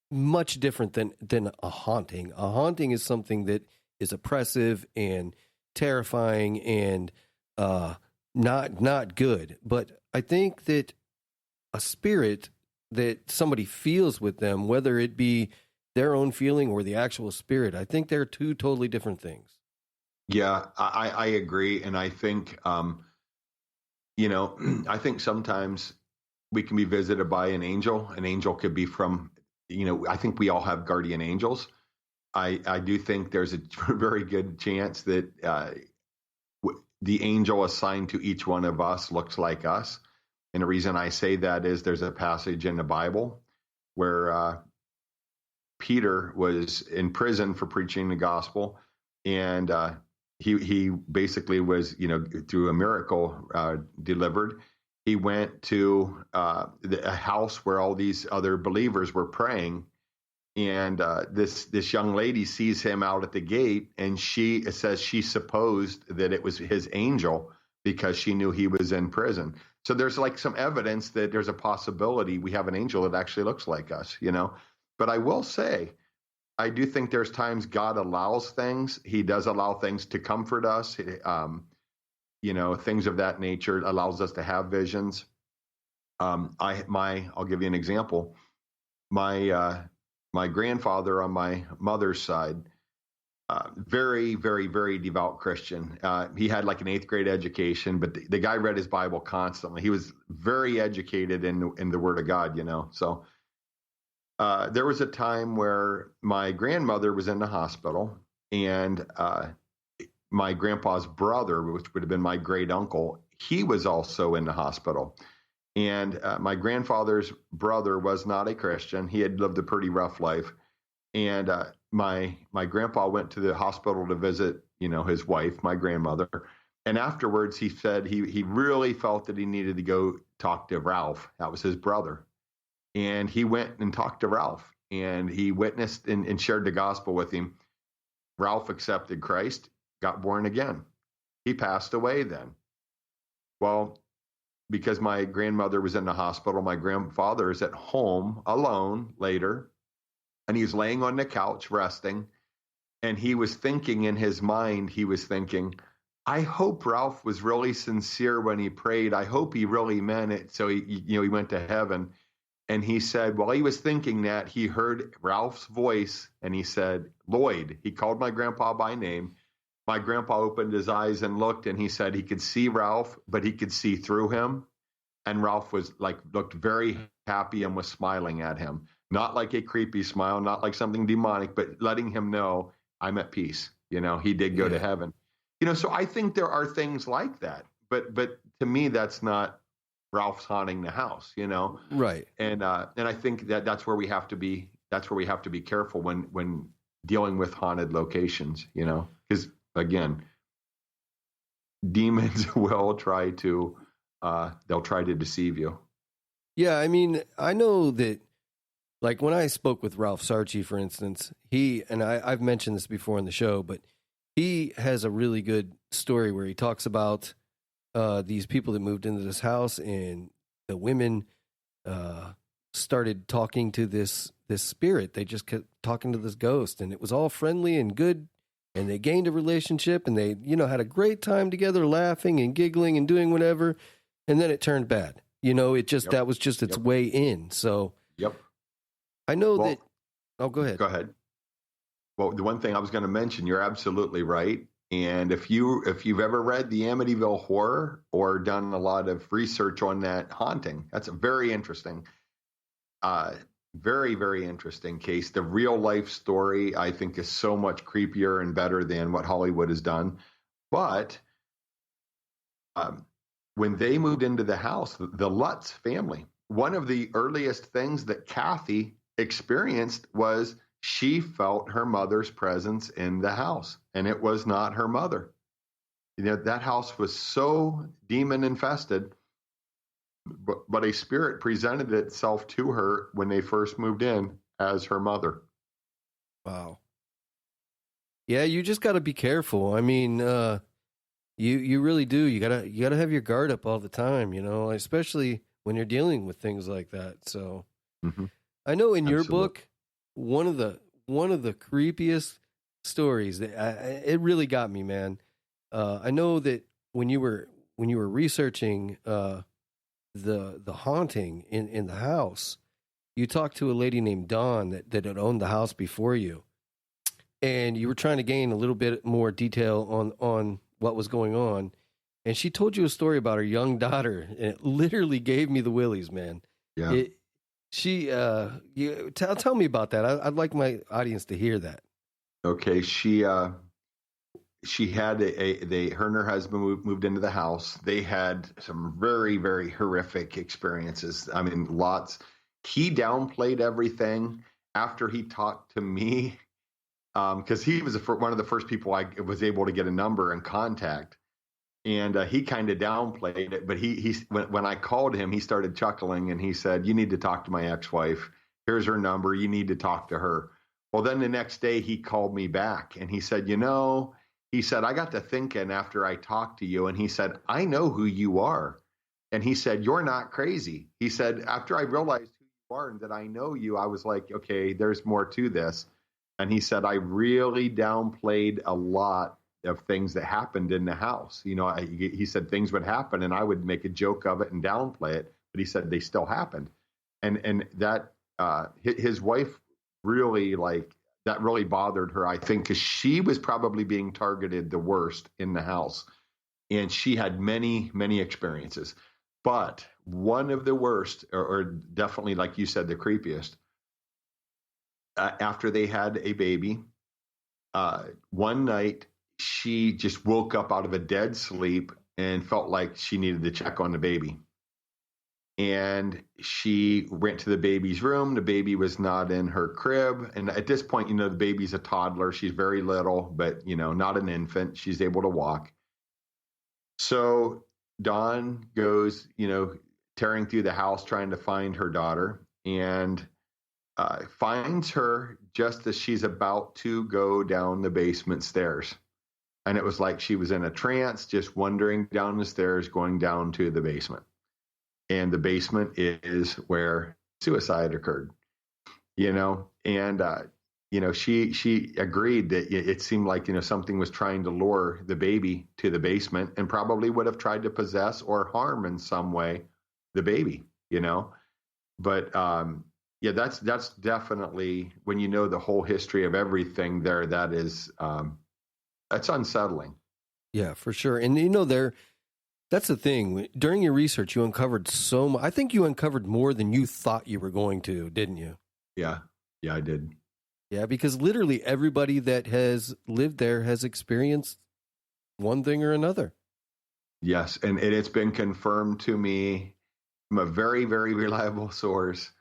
much different than a haunting. A haunting is something that is oppressive and terrifying and not good. But I think that a spirit that somebody feels with them, whether it be their own feeling or the actual spirit, I think they're two totally different things. Yeah, I agree. And I think, I think sometimes we can be visited by an angel. An angel could be from, I think we all have guardian angels. I do think there's a very good chance that the angel assigned to each one of us looks like us. And the reason I say that is there's a passage in the Bible where Peter was in prison for preaching the gospel, and he basically was, through a miracle delivered. He went to a house where all these other believers were praying, and this young lady sees him out at the gate, and it says she supposed that it was his angel because she knew he was in prison. So there's like some evidence that there's a possibility we have an angel that actually looks like us, But I will say, I do think there's times God allows things. He does allow things to comfort us. Things of that nature, allows us to have visions. I'll give you an example. My grandfather on my mother's side, very, very, very devout Christian. He had like an 8th grade education, but the guy read his Bible constantly. He was very educated in the Word of God, So there was a time where my grandmother was in the hospital, and my grandpa's brother, which would have been my great uncle, he was also in the hospital. And my grandfather's brother was not a Christian. He had lived a pretty rough life. And my grandpa went to the hospital to visit, his wife, my grandmother. And afterwards, he said he really felt that he needed to go talk to Ralph. That was his brother. And he went and talked to Ralph, and he witnessed and shared the gospel with him. Ralph accepted Christ, got born again. He passed away then. Well, because my grandmother was in the hospital. My grandfather is at home alone later, and he's laying on the couch resting. And he was thinking in his mind, I hope Ralph was really sincere when he prayed. I hope he really meant it. So he went to heaven. And he said, while he was thinking that, he heard Ralph's voice, and he said, Lloyd. He called my grandpa by name. My grandpa opened his eyes and looked, and he said he could see Ralph, but he could see through him. And Ralph looked very happy and was smiling at him. Not like a creepy smile, not like something demonic, but letting him know, I'm at peace. He did go to heaven. So I think there are things like that. But to me, that's not Ralph's haunting the house, Right. And I think that's where we have to be. That's where we have to be careful when dealing with haunted locations, because again, demons will try to deceive you. Yeah, I mean, I know that, like when I spoke with Ralph Sarchi, for instance, I've mentioned this before in the show, but he has a really good story where he talks about these people that moved into this house, and the women started talking to this spirit. They just kept talking to this ghost, and it was all friendly and good, and they gained a relationship, and they, had a great time together, laughing and giggling and doing whatever, and then it turned bad. That was just its way in. So I know that. Oh, go ahead. Go ahead. Well, the one thing I was going to mention, you're absolutely right. And if you've ever read the Amityville Horror or done a lot of research on that haunting, that's a very interesting, very, very interesting case. The real life story, I think, is so much creepier and better than what Hollywood has done. But when they moved into the house, the Lutz family, one of the earliest things that Kathy experienced was she felt her mother's presence in the house, and it was not her mother. That house was so demon infested, but a spirit presented itself to her when they first moved in as her mother. Wow. Yeah, you just got to be careful. I mean, you really do. You gotta have your guard up all the time, especially when you're dealing with things like that. So I know in your book, one of the creepiest stories that it really got me, man. I know that when you were researching the haunting in the house, you talked to a lady named Dawn that had owned the house before you, and you were trying to gain a little bit more detail on what was going on, and she told you a story about her young daughter, and it literally gave me the willies, man. Yeah. Tell me about that. I'd like my audience to hear that. Okay, she had her and her husband moved into the house. They had some very, very horrific experiences. I mean, lots. He downplayed everything after he talked to me, because he was one of the first people I was able to get a number and contact. And he kind of downplayed it, but when I called him, he started chuckling, and he said, "You need to talk to my ex-wife. Here's her number. You need to talk to her." Well, then the next day he called me back, and he said, I got to thinking after I talked to you, and he said, I know who you are. And he said, you're not crazy. He said, after I realized who you are and that I know you, I was like, okay, there's more to this. And he said, I really downplayed a lot of things that happened in the house. He said things would happen, and I would make a joke of it and downplay it, but he said they still happened. And that his wife really, that really bothered her, I think, because she was probably being targeted the worst in the house, and she had many, many experiences. But one of the worst, or definitely, like you said, the creepiest, after they had a baby, one night she just woke up out of a dead sleep and felt like she needed to check on the baby. And she went to the baby's room. The baby was not in her crib. And at this point, the baby's a toddler. She's very little, but, not an infant. She's able to walk. So Dawn goes, tearing through the house, trying to find her daughter, and finds her just as she's about to go down the basement stairs. And it was like she was in a trance, just wandering down the stairs, going down to the basement. and the basement is where suicide occurred, and she agreed that it seemed like something was trying to lure the baby to the basement and probably would have tried to possess or harm in some way the baby, but yeah, that's definitely, when the whole history of everything there, that is that's unsettling. Yeah, for sure. And that's the thing. During your research, you uncovered so much. I think you uncovered more than you thought you were going to, didn't you? Yeah, I did. Yeah, because literally everybody that has lived there has experienced one thing or another. Yes, and it's been confirmed to me from a very, very reliable source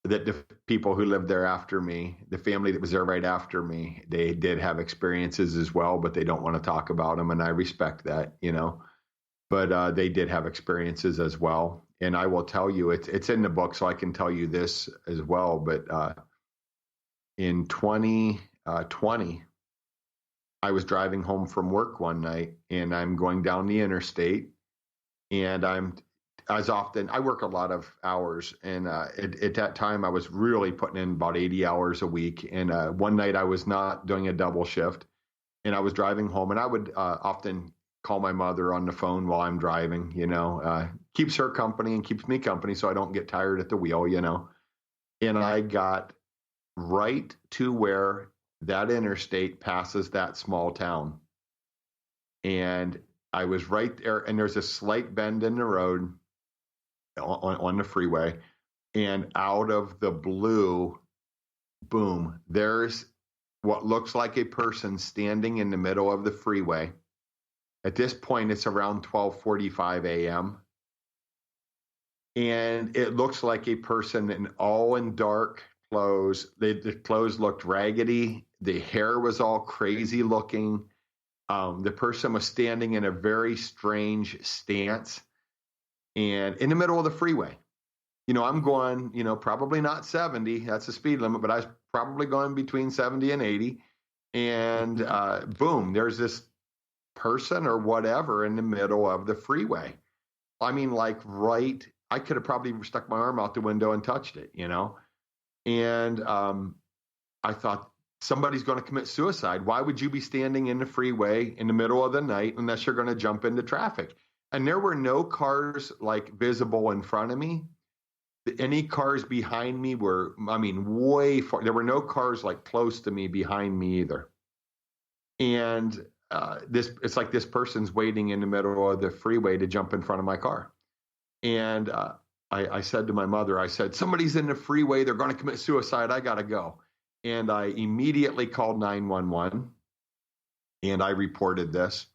that the people who lived there after me, the family that was there right after me, they did have experiences as well, but they don't want to talk about them, and I respect that, But they did have experiences as well, and I will tell you, it's in the book, so I can tell you this as well. But in 2020, I was driving home from work one night, and I'm going down the interstate, and I work a lot of hours, and at that time I was really putting in about 80 hours a week. And one night I was not doing a double shift, and I was driving home, and I would often call my mother on the phone while I'm driving, keeps her company and keeps me company so I don't get tired at the wheel, And I got right to where that interstate passes that small town. And I was right there, and there's a slight bend in the road on the freeway, and out of the blue, boom, there's what looks like a person standing in the middle of the freeway. At this point, it's around 12:45 a.m. And it looks like a person in dark clothes. The clothes looked raggedy. The hair was all crazy looking. The person was standing in a very strange stance and in the middle of the freeway. I'm going, probably not 70. That's the speed limit, but I was probably going between 70 and 80. And boom, there's this person or whatever in the middle of the freeway. I mean, like I could have probably stuck my arm out the window and touched it, And I thought, somebody's going to commit suicide. Why would you be standing in the freeway in the middle of the night unless you're going to jump into traffic? And there were no cars visible in front of me. Any cars behind me were, way far. There were no cars close to me behind me either. And it's like this person's waiting in the middle of the freeway to jump in front of my car. And I said to my mother, I said, somebody's in the freeway. They're going to commit suicide. I got to go. And I immediately called 911 and I reported this.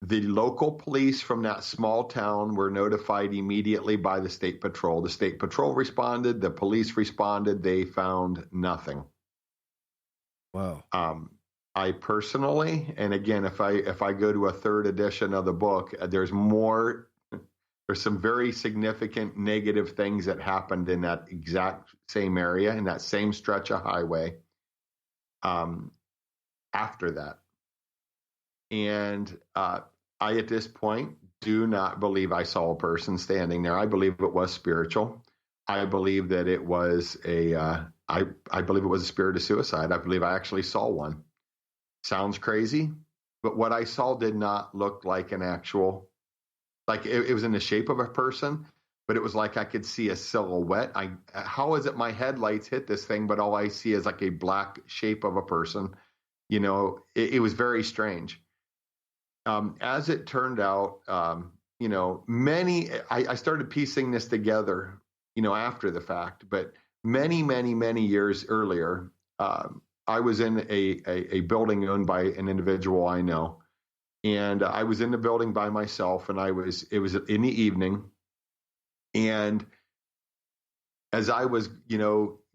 The local police from that small town were notified immediately by the state patrol. The state patrol responded. The police responded. They found nothing. Wow. I personally, and again, if I go to a third edition of the book, there's some very significant negative things that happened in that exact same area, in that same stretch of highway after that. And I, at this point, do not believe I saw a person standing there. I believe it was spiritual. I believe that it was I believe it was a spirit of suicide. I believe I actually saw one. Sounds crazy, but what I saw did not look like an actual, it was in the shape of a person, but it was like I could see a silhouette. How is it my headlights hit this thing, but all I see is a black shape of a person? It was very strange. As it turned out, I started piecing this together, after the fact, but many, many, many years earlier, I was in a building owned by an individual I know. And I was in the building by myself, and it was in the evening. And as I was,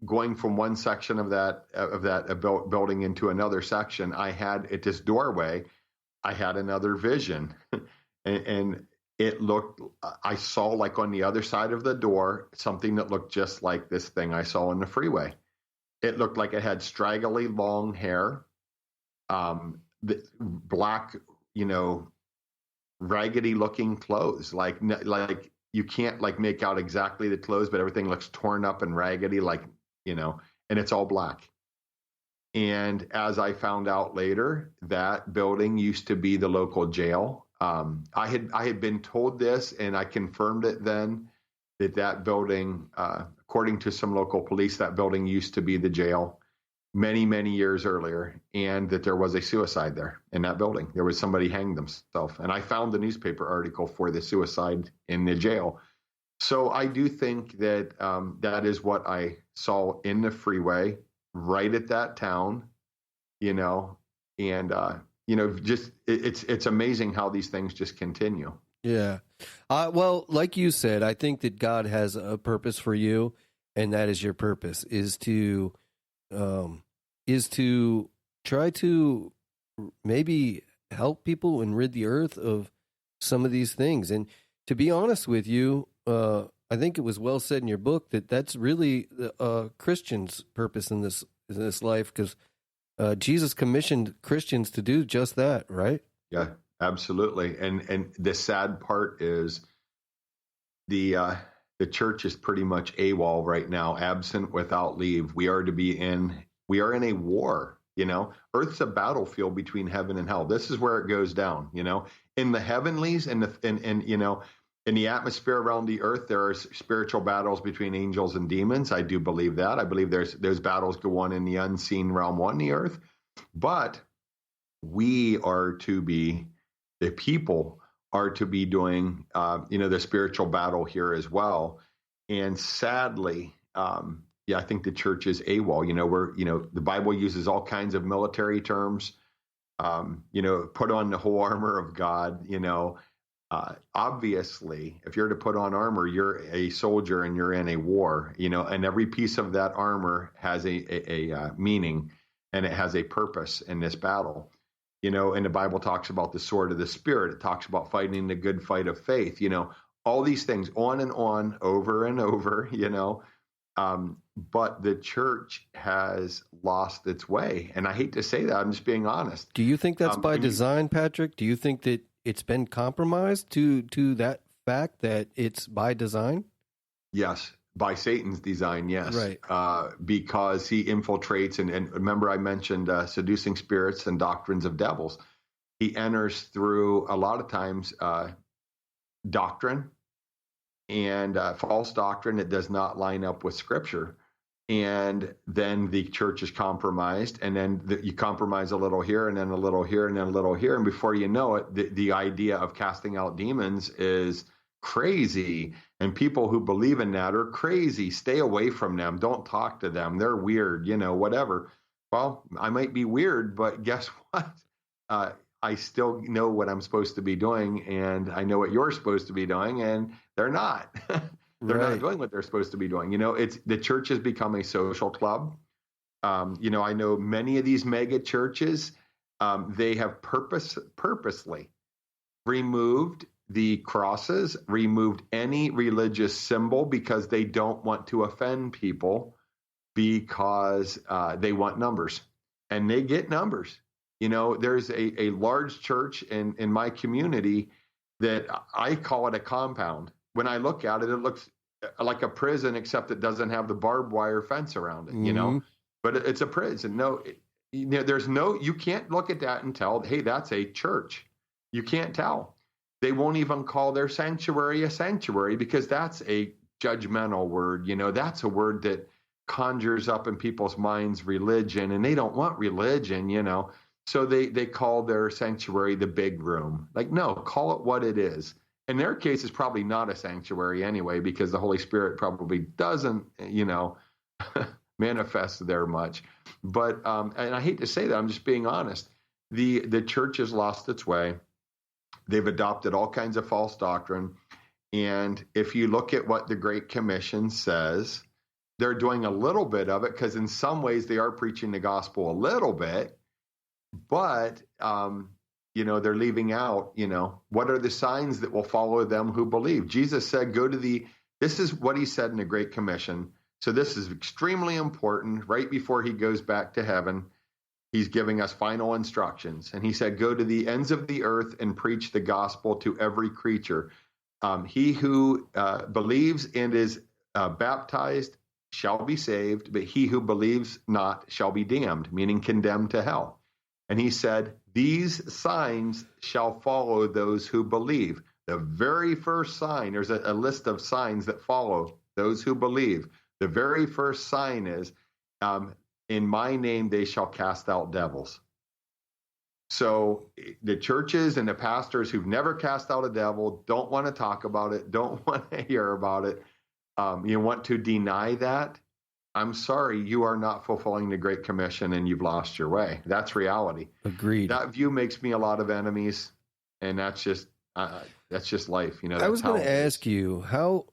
going from one section of that building into another section, I had at this doorway, I had another vision, and it looked. I saw on the other side of the door something that looked just like this thing I saw on the freeway. It looked like it had straggly long hair, the black, raggedy looking clothes, like you can't like make out exactly the clothes, but everything looks torn up and raggedy, like, and it's all black. And as I found out later, that building used to be the local jail. I had been told this, and I confirmed it then, that building, according to some local police, that building used to be the jail many, many years earlier, and that there was a suicide there in that building. There was somebody hanged themselves. And I found the newspaper article for the suicide in the jail. So I do think that that is what I saw in the freeway right at that town, and just it's amazing how these things just continue. Yeah. Well, like you said, I think that God has a purpose for you, and that is your purpose is to try to maybe help people and rid the earth of some of these things. And to be honest with you, I think it was well said in your book that that's really a Christian's purpose in this life, because Jesus commissioned Christians to do just that, right? Yeah, absolutely. And the sad part is the church is pretty much AWOL right now, absent without leave. We are in a war. Earth's a battlefield between heaven and hell. This is where it goes down. In the heavenlies and in the atmosphere around the earth, there are spiritual battles between angels and demons. I do believe that. I believe those battles go on in the unseen realm on the earth. But we are to be, the people are to be doing, the spiritual battle here as well. And sadly, I think the church is AWOL. The Bible uses all kinds of military terms. Put on the whole armor of God. Obviously, if you're to put on armor, you're a soldier and you're in a war. And every piece of that armor has a meaning, and it has a purpose in this battle. And the Bible talks about the sword of the Spirit. It talks about fighting the good fight of faith. All these things on and on, over and over. But the church has lost its way. And I hate to say that. I'm just being honest. Do you think that's by design, Patrick? Do you think that it's been compromised to that fact that it's by design? Yes, by Satan's design, yes. Right. Because he infiltrates, and remember I mentioned seducing spirits and doctrines of devils. He enters through, a lot of times, doctrine and false doctrine that does not line up with Scripture. And then the church is compromised, and then you compromise a little here, and then a little here, and then a little here. And before you know it, the idea of casting out demons is crazy. And people who believe in that are crazy. Stay away from them. Don't talk to them. They're weird, whatever. Well, I might be weird, but guess what? I still know what I'm supposed to be doing, and I know what you're supposed to be doing, and they're not. They're not doing what they're supposed to be doing. It's the church has become a social club. I know many of these mega churches, they have purposely removed the crosses, removed any religious symbol, because they don't want to offend people, because they want numbers, and they get numbers. There's a large church in my community that I call it a compound. When I look at it, it looks like a prison, except it doesn't have the barbed wire fence around it, but it's a prison. No, you can't look at that and tell, hey, that's a church. You can't tell. They won't even call their sanctuary a sanctuary, because that's a judgmental word. That's a word that conjures up in people's minds religion, and they don't want religion, So they call their sanctuary the big room. Like, no, call it what it is. In their case, it's probably not a sanctuary anyway, because the Holy Spirit probably doesn't, manifest there much. But, and I hate to say that, I'm just being honest. The church has lost its way. They've adopted all kinds of false doctrine. And if you look at what the Great Commission says, they're doing a little bit of it, because in some ways they are preaching the gospel a little bit. But, they're leaving out, what are the signs that will follow them who believe? Jesus said, this is what he said in the Great Commission. So this is extremely important right before he goes back to heaven. he's giving us final instructions. And he said, go to the ends of the earth and preach the gospel to every creature. He who believes and is baptized shall be saved, but he who believes not shall be damned, meaning condemned to hell. And he said, these signs shall follow those who believe. The very first sign, there's a list of signs that follow those who believe. The very first sign is, in my name they shall cast out devils. So the churches and the pastors who've never cast out a devil don't want to talk about it, don't want to hear about it. You want to deny that? I'm sorry, you are not fulfilling the Great Commission and you've lost your way. That's reality. Agreed. That view makes me a lot of enemies, and that's just life. You know. I was going to ask you, how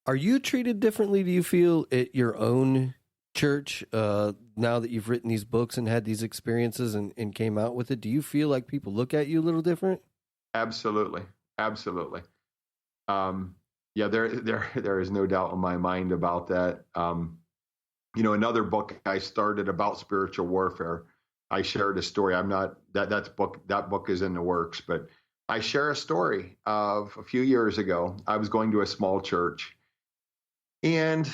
are you treated differently? Do you feel at your own church now that you've written these books and had these experiences and came out with it? Do you feel like people look at you a little different? Absolutely. Yeah, there is no doubt in my mind about that. Another book I started about spiritual warfare, I shared a story. That book is in the works, but I share a story of a few years ago. I was going to a small church, and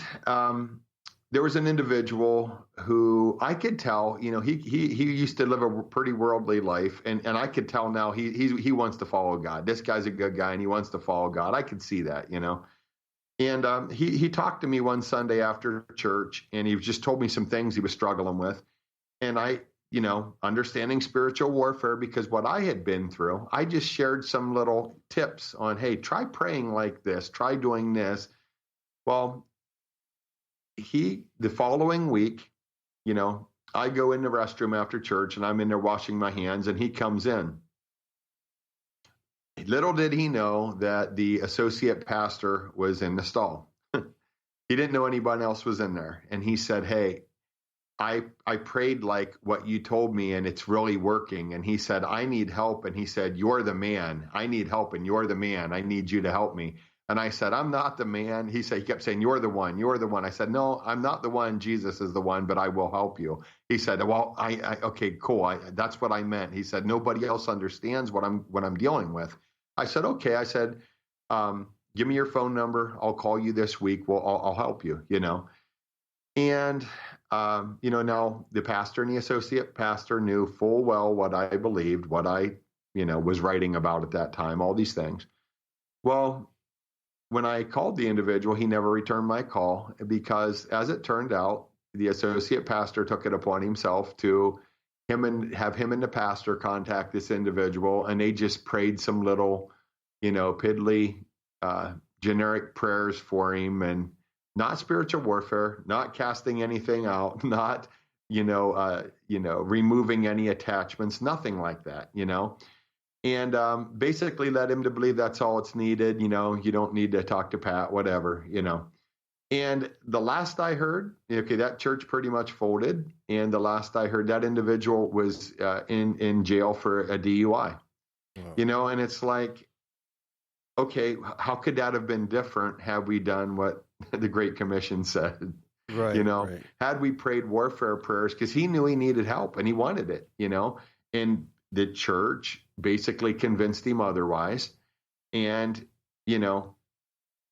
there was an individual who I could tell, he used to live a pretty worldly life, and I could tell now he wants to follow God. This guy's a good guy, and he wants to follow God. I could see that, And he talked to me one Sunday after church, and he just told me some things he was struggling with. And I, understanding spiritual warfare, because what I had been through, I just shared some little tips on, hey, try praying like this, try doing this. Well, the following week, I go in the restroom after church, and I'm in there washing my hands, and he comes in. Little did he know that the associate pastor was in the stall. He didn't know anybody else was in there. And he said, hey, I prayed like what you told me, and it's really working. And he said, I need help. And he said, you're the man. I need help, and you're the man. I need you to help me. And I said, I'm not the man. He kept saying, you're the one. You're the one. I said, no, I'm not the one. Jesus is the one, but I will help you. He said, well, okay, cool. That's what I meant. He said, nobody else understands what I'm dealing with. I said, okay. I said, give me your phone number. I'll call you this week. Well, I'll help you, And, now the pastor and the associate pastor knew full well what I believed, what I, was writing about at that time, all these things. Well, when I called the individual, he never returned my call, because as it turned out, the associate pastor took it upon himself to have him and the pastor contact this individual, and they just prayed some little, piddly, generic prayers for him, and not spiritual warfare, not casting anything out, not, removing any attachments, nothing like that, And basically led him to believe that's all it's needed. You don't need to talk to Pat, whatever, And the last I heard, that church pretty much folded. And the last I heard, that individual was in jail for a DUI. Wow. And it's like, okay, how could that have been different had we done what the Great Commission said? Right. Right. Had we prayed warfare prayers, because he knew he needed help and he wanted it, and the church basically convinced him otherwise. And,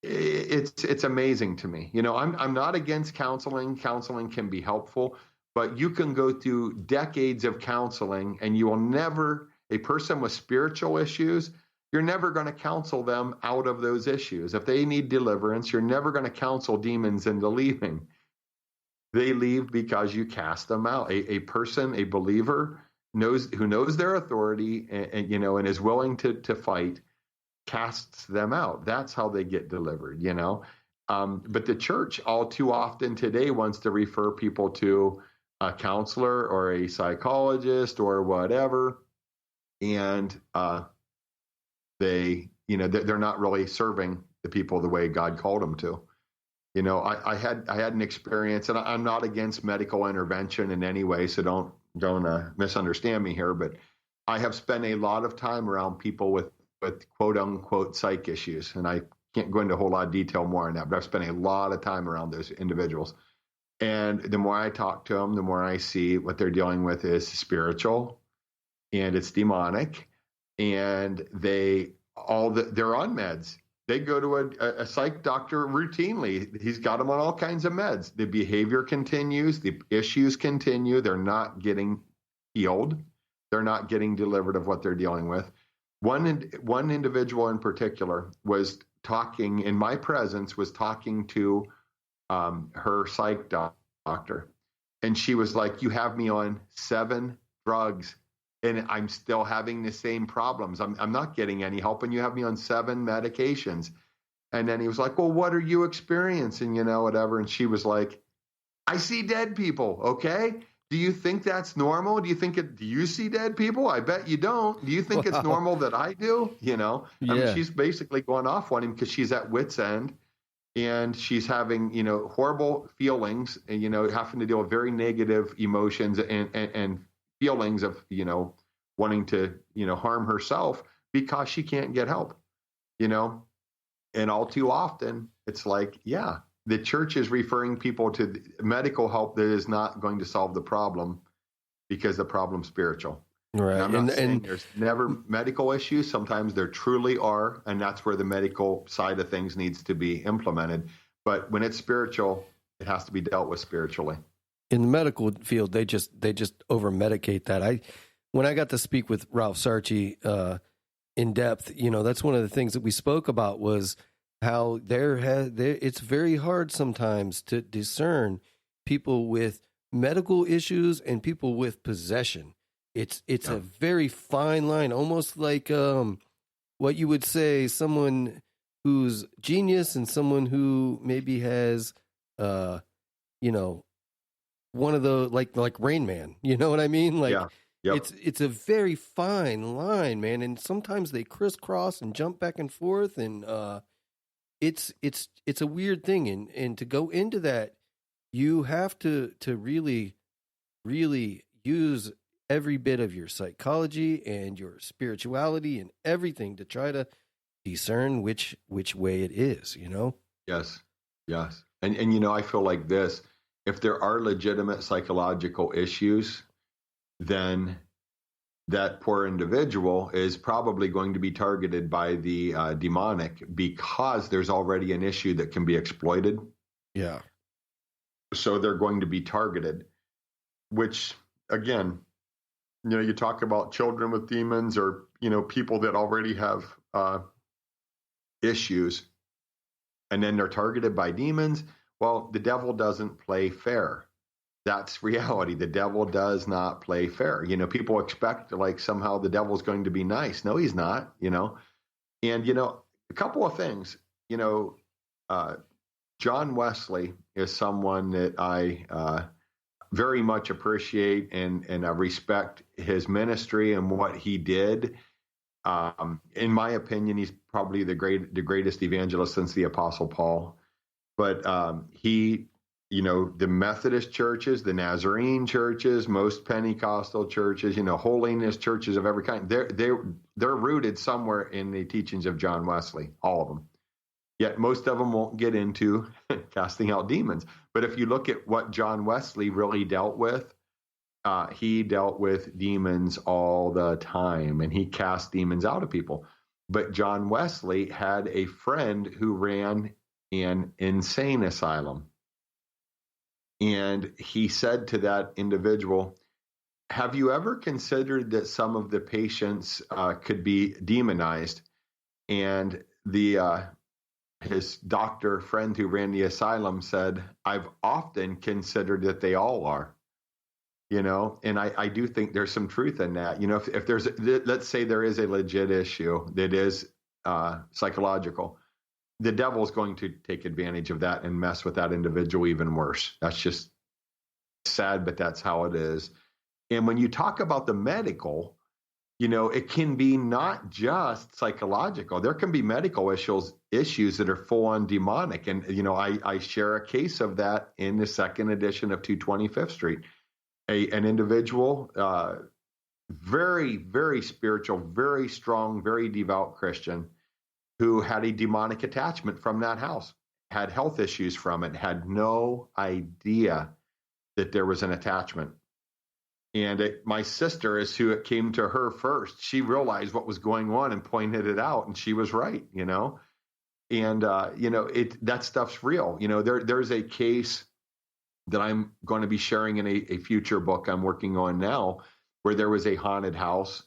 it's amazing to me. I'm not against counseling. Counseling can be helpful, but you can go through decades of counseling and you will never, a person with spiritual issues, you're never going to counsel them out of those issues. If they need deliverance, you're never going to counsel demons into leaving. They leave because you cast them out. A person, a believer, who knows their authority and is willing to fight, casts them out. That's how they get delivered, But the church all too often today wants to refer people to a counselor or a psychologist or whatever. And they're not really serving the people the way God called them to. I had an experience, and I'm not against medical intervention in any way, so don't misunderstand me here, but I have spent a lot of time around people with quote unquote psych issues. And I can't go into a whole lot of detail more on that, but I've spent a lot of time around those individuals. And the more I talk to them, the more I see what they're dealing with is spiritual and it's demonic. And they're on meds. They go to a psych doctor routinely. He's got them on all kinds of meds. The behavior continues. The issues continue. They're not getting healed. They're not getting delivered of what they're dealing with. One individual in particular was talking in my presence, was talking to her psych doctor. And she was like, you have me on 7 drugs and I'm still having the same problems. I'm not getting any help. And you have me on 7 medications. And then he was like, well, what are you experiencing? Whatever. And she was like, I see dead people. Okay. Do you think that's normal? Do you see dead people? I bet you don't. Do you think it's normal that I do? I mean, she's basically going off on him because she's at wit's end. And she's having, horrible feelings, and, having to deal with very negative emotions and feelings of, wanting to, harm herself because she can't get help, and all too often it's like, the church is referring people to medical help that is not going to solve the problem because the problem's spiritual. Right. And I'm not saying there's never medical issues. Sometimes there truly are, and that's where the medical side of things needs to be implemented. But when it's spiritual, it has to be dealt with spiritually. In the medical field, they just over medicate that. When I got to speak with Ralph Sarchi in depth, that's one of the things that we spoke about was how it's very hard sometimes to discern people with medical issues and people with possession. It's a very fine line, almost like what you would say someone who's genius and someone who maybe has, one of the like Rain Man. You know what I mean? It's a very fine line, man. And sometimes they crisscross and jump back and forth, and it's a weird thing. And to go into that, you have to really, really use every bit of your psychology and your spirituality and everything to try to discern which way it is, Yes. And I feel like this, if there are legitimate psychological issues, then that poor individual is probably going to be targeted by the demonic because there's already an issue that can be exploited. Yeah. So they're going to be targeted, which again, you talk about children with demons or, people that already have issues, and then they're targeted by demons. Well, the devil doesn't play fair. That's reality. The devil does not play fair. People expect like somehow the devil's going to be nice. No, he's not, And, a couple of things, John Wesley is someone that I very much appreciate and I respect his ministry and what he did. In my opinion, he's probably the greatest evangelist since the Apostle Paul. But he, the Methodist churches, the Nazarene churches, most Pentecostal churches, holiness churches of every kind, they're rooted somewhere in the teachings of John Wesley, all of them. Yet most of them won't get into casting out demons. But if you look at what John Wesley really dealt with, he dealt with demons all the time, and he cast demons out of people. But John Wesley had a friend who ran an insane asylum. And he said to that individual, have you ever considered that some of the patients could be demonized? And his doctor friend who ran the asylum said, I've often considered that they all are, and I do think there's some truth in that. If there's, let's say there is a legit issue that is psychological, the devil's going to take advantage of that and mess with that individual even worse. That's just sad, but that's how it is. And when you talk about the medical, it can be not just psychological. There can be medical issues that are full on demonic. And, I share a case of that in the second edition of 225th Street. An individual, very, very spiritual, very strong, very devout Christian who had a demonic attachment from that house. had health issues from it, had no idea that there was an attachment. And my sister is who it came to her first. She realized what was going on and pointed it out, and she was right, And that stuff's real. There's a case that I'm going to be sharing in a future book I'm working on now, where there was a haunted house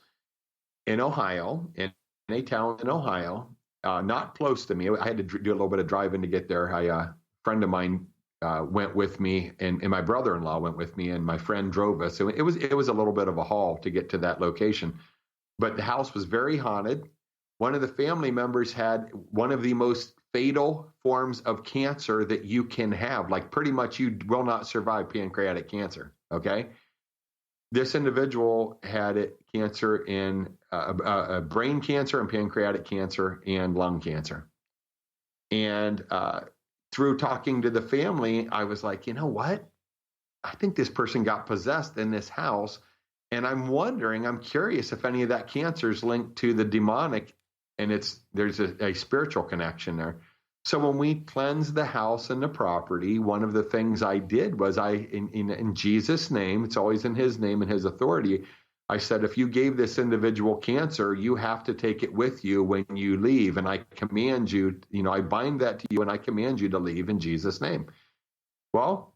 in Ohio, in a town in Ohio, not close to me. I had to do a little bit of driving to get there. A friend of mine went with me, and my brother-in-law went with me, and my friend drove us. So it was a little bit of a haul to get to that location. But the house was very haunted. One of the family members had one of the most fatal forms of cancer that you can have. Like, pretty much you will not survive pancreatic cancer, okay? This individual had cancer in brain cancer and pancreatic cancer and lung cancer. And through talking to the family, I was like, you know what? I think this person got possessed in this house. And I'm curious if any of that cancer is linked to the demonic, and there's a spiritual connection there. So when we cleansed the house and the property, one of the things I did was in Jesus' name, it's always in his name and his authority, I said, if you gave this individual cancer, you have to take it with you when you leave. And I command you, I bind that to you, and I command you to leave in Jesus' name. Well,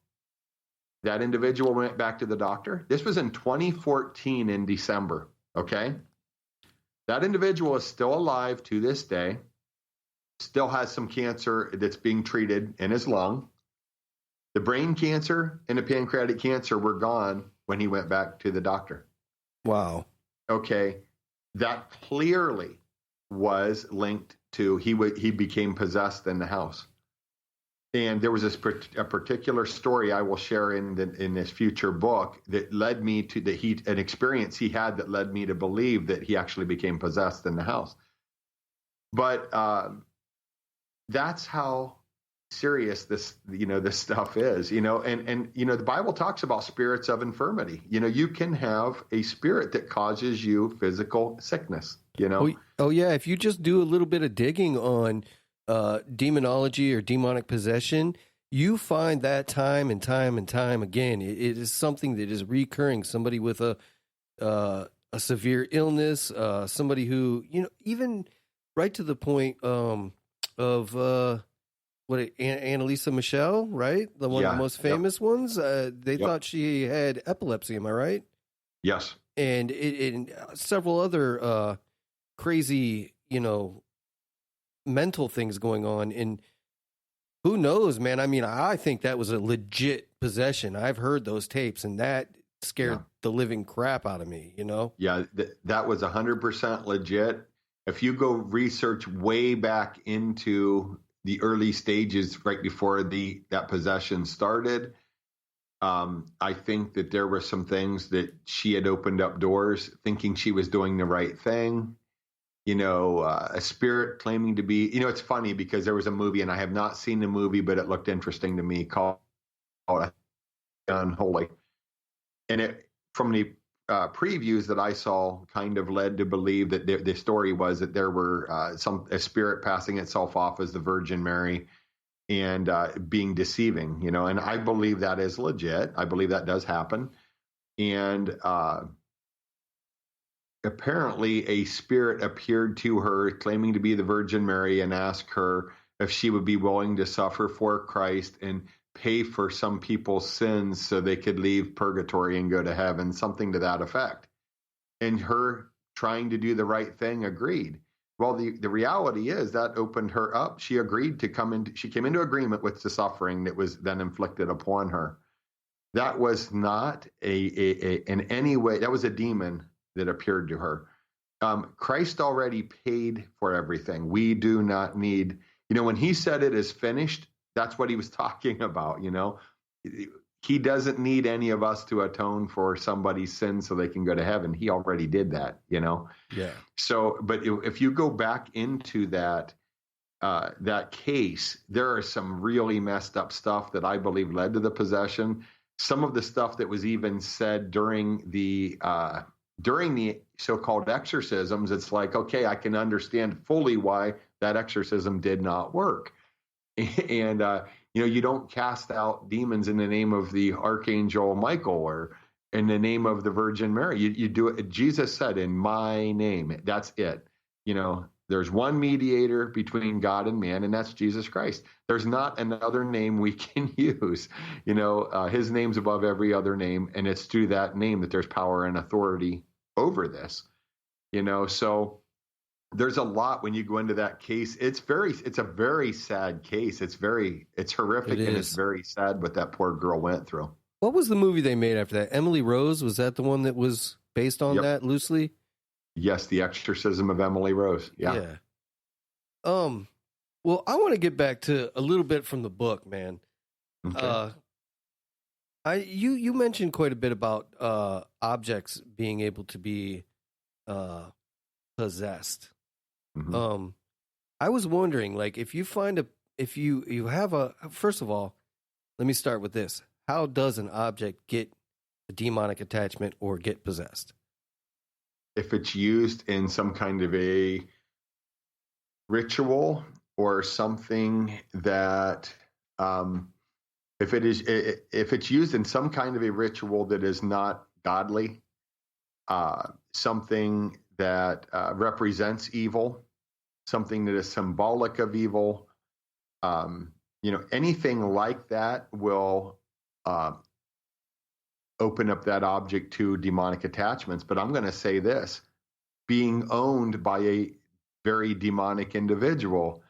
that individual went back to the doctor. This was in 2014 in December, okay? That individual is still alive to this day, still has some cancer that's being treated in his lung. The brain cancer and the pancreatic cancer were gone when he went back to the doctor. Wow. Okay. That clearly was linked to he became possessed in the house. And there was a particular story I will share in this future book that led me to an experience he had that led me to believe that he actually became possessed in the house. But that's how serious this stuff is, and the Bible talks about spirits of infirmity. You can have a spirit that causes you physical sickness, Oh yeah. If you just do a little bit of digging on demonology or demonic possession, you find that time and time and time again. It is something that is recurring. Somebody with a severe illness, somebody who, even right to the point of Annalisa Michelle, right? The one of the most famous ones. They thought she had epilepsy. Am I right? Yes. And several other crazy, mental things going on. And who knows, man? I mean, I think that was a legit possession. I've heard those tapes, and that scared the living crap out of me, Yeah, that was 100% legit. If you go research way back into the early stages right before that possession started, I think that there were some things that she had opened up doors thinking she was doing the right thing. A spirit claiming to be, it's funny because there was a movie, and I have not seen the movie, but it looked interesting to me, called Unholy. And it, from the previews that I saw, kind of led to believe that the story was that there were a spirit passing itself off as the Virgin Mary and being deceiving, and I believe that is legit. I believe that does happen. And apparently a spirit appeared to her claiming to be the Virgin Mary and asked her if she would be willing to suffer for Christ and pay for some people's sins so they could leave purgatory and go to heaven, something to that effect. And her trying to do the right thing agreed. Well, the reality is that opened her up. She agreed to she came into agreement with the suffering that was then inflicted upon her. That was not in any way, that was a demon that appeared to her. Christ already paid for everything. We do not need, when he said it is finished, that's what he was talking about. He doesn't need any of us to atone for somebody's sin so they can go to heaven. He already did that, Yeah. So, but if you go back into that case, there are some really messed up stuff that I believe led to the possession. Some of the stuff that was even said during the so-called exorcisms, it's like, okay, I can understand fully why that exorcism did not work. And, you don't cast out demons in the name of the Archangel Michael or in the name of the Virgin Mary. You do it. Jesus said, in my name. That's it. There's one mediator between God and man, and that's Jesus Christ. There's not another name we can use. His name's above every other name, and it's through that name that there's power and authority over this. So there's a lot when you go into that case. It's a very sad case. It's horrific, and it's very sad what that poor girl went through. What was the movie they made after that? Emily Rose, was that the one that was based on that loosely? Yes, The Exorcism of Emily Rose. Yeah. Well, I want to get back to a little bit from the book, man. Okay. You mentioned quite a bit about objects being able to be possessed. Mm-hmm. I was wondering, like, if you have first of all, let me start with this. How does an object get a demonic attachment or get possessed? If it's used in some kind of a ritual or something that, if it's used in some kind of a ritual that is not godly, something that represents evil, something that is symbolic of evil, anything like that will open up that object to demonic attachments. But I'm going to say this, being owned by a very demonic individual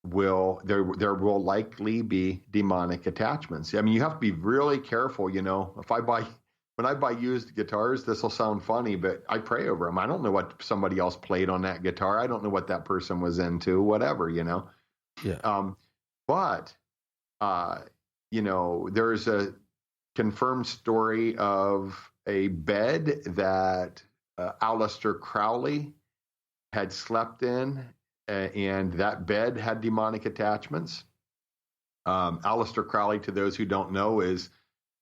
there will likely be demonic attachments. I mean, you have to be really careful. When I buy used guitars, this will sound funny, but I pray over them. I don't know what somebody else played on that guitar. I don't know what that person was into, whatever, Yeah. But there's a confirmed story of a bed that Aleister Crowley had slept in, and that bed had demonic attachments. Aleister Crowley, to those who don't know, is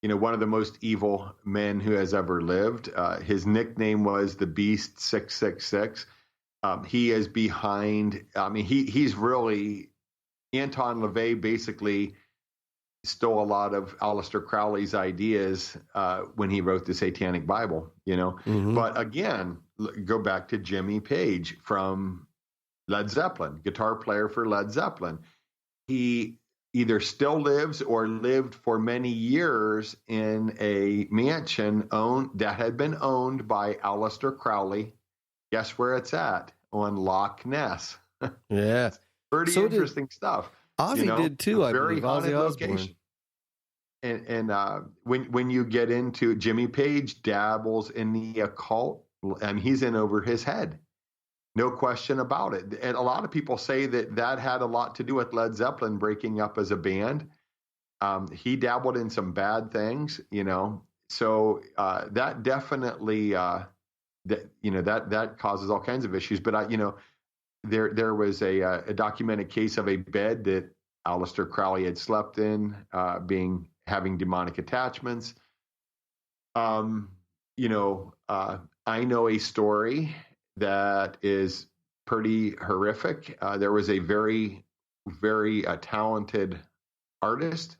one of the most evil men who has ever lived. His nickname was the Beast 666. He is behind. I mean, he's really, Anton LaVey basically stole a lot of Aleister Crowley's ideas when he wrote the Satanic Bible, Mm-hmm. But again, go back to Jimmy Page from Led Zeppelin, guitar player for Led Zeppelin. He either still lives or lived for many years in a mansion that had been owned by Aleister Crowley. Guess where it's at? On Loch Ness. Yeah. Pretty interesting stuff. Ozzy did too, I very believe. haunted Ozzy location. And when you get into Jimmy Page dabbles in the occult, and he's in over his head. No question about it. And a lot of people say that had a lot to do with Led Zeppelin breaking up as a band. He dabbled in some bad things, So that definitely that causes all kinds of issues. But there was a documented case of a bed that Aleister Crowley had slept in, having demonic attachments. I know a story that is pretty horrific. There was a very, very talented artist.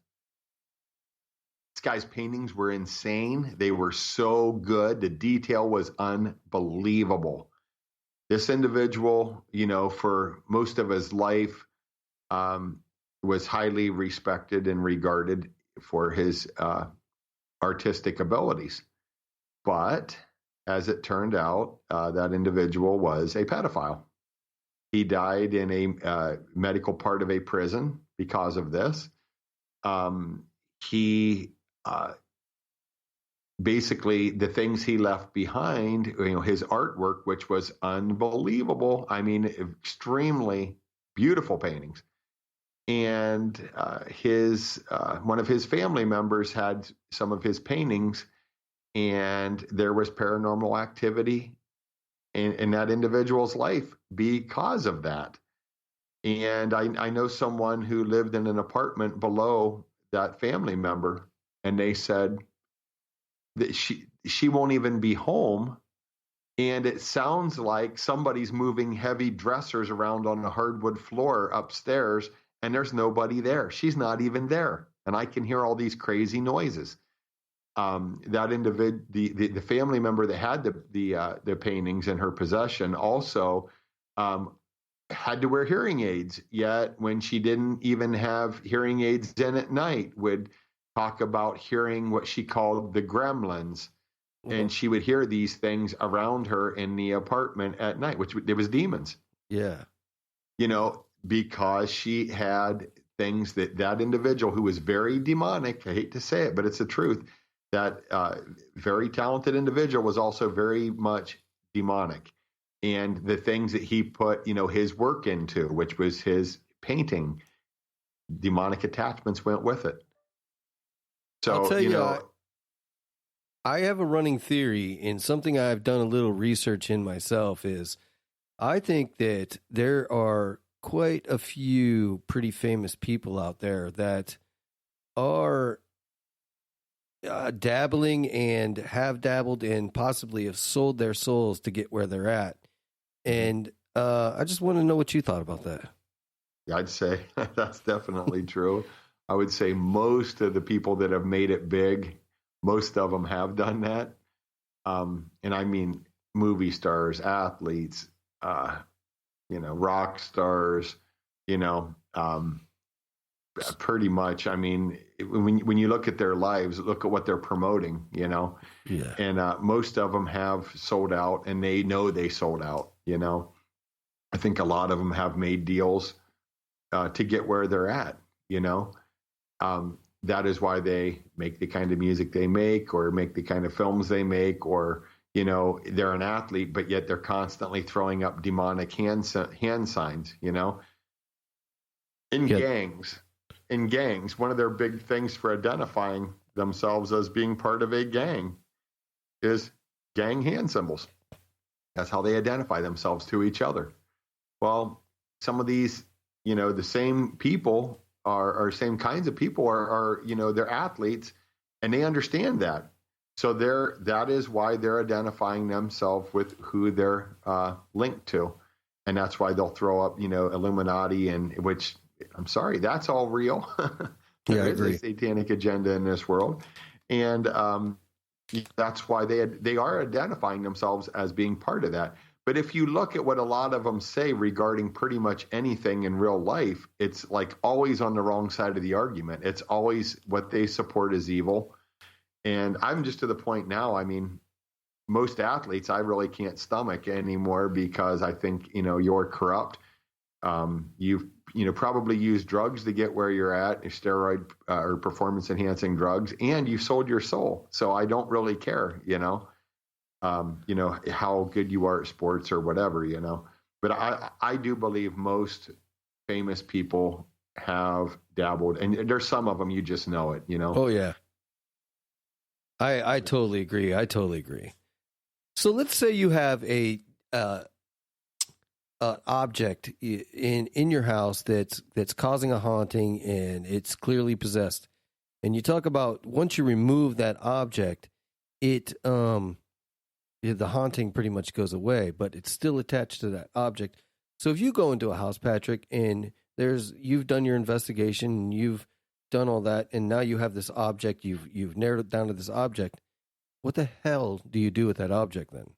This guy's paintings were insane. They were so good. The detail was unbelievable. This individual, for most of his life, was highly respected and regarded for his artistic abilities. But as it turned out, that individual was a pedophile. He died in a medical part of a prison because of this. He basically, the things he left behind, his artwork, which was unbelievable. I mean, extremely beautiful paintings. And one of his family members had some of his paintings, and there was paranormal activity in that individual's life because of that. And I know someone who lived in an apartment below that family member, and they said that she won't even be home. And it sounds like somebody's moving heavy dressers around on the hardwood floor upstairs, and there's nobody there. She's not even there. And I can hear all these crazy noises. That individual, the family member that had the paintings in her possession also had to wear hearing aids. Yet when she didn't even have hearing aids in at night, would talk about hearing what she called the gremlins. And she would hear these things around her in the apartment at night, which it was demons. Yeah. You know, because she had things that individual who was very demonic, I hate to say it, but it's the truth, that very talented individual was also very much demonic. And the things that he put, his work into, which was his painting, demonic attachments went with it. So, I'll tell you, I have a running theory, and something I've done a little research in myself is I think that there are quite a few pretty famous people out there that are dabbling and have dabbled and possibly have sold their souls to get where they're at. And I just want to know what you thought about that. I'd say that's definitely true. I would say most of the people that have made it big, most of them have done that. And I mean, movie stars, athletes, rock stars, pretty much. I mean, when you look at their lives, look at what they're promoting, Yeah. And most of them have sold out, and they know they sold out, I think a lot of them have made deals to get where they're at, That is why they make the kind of music they make, or make the kind of films they make, or, they're an athlete, but yet they're constantly throwing up demonic hand signs, In gangs, one of their big things for identifying themselves as being part of a gang is gang hand symbols. That's how they identify themselves to each other. Well, some of these, the same people are same kinds of people are they're athletes, and they understand that. So that is why they're identifying themselves with who they're linked to. And that's why they'll throw up, Illuminati, and which, I'm sorry, that's all real. There is a satanic agenda in this world. And that's why they are identifying themselves as being part of that. But if you look at what a lot of them say regarding pretty much anything in real life, it's like always on the wrong side of the argument. It's always what they support is evil. And I'm just to the point now, I mean, most athletes I really can't stomach anymore, because I think, you're corrupt. You've, probably used drugs to get where you're at, steroid or performance enhancing drugs, and you sold your soul. So I don't really care, how good you are at sports or whatever, But I do believe most famous people have dabbled, and there's some of them you just know it, Oh yeah, I totally agree. So let's say you have a object in your house that's causing a haunting, and it's clearly possessed. And you talk about once you remove that object, the haunting pretty much goes away, but it's still attached to that object. So if you go into a house, Patrick, and you've done your investigation, and you've done all that, and now you have this object, you've narrowed it down to this object, what the hell do you do with that object then?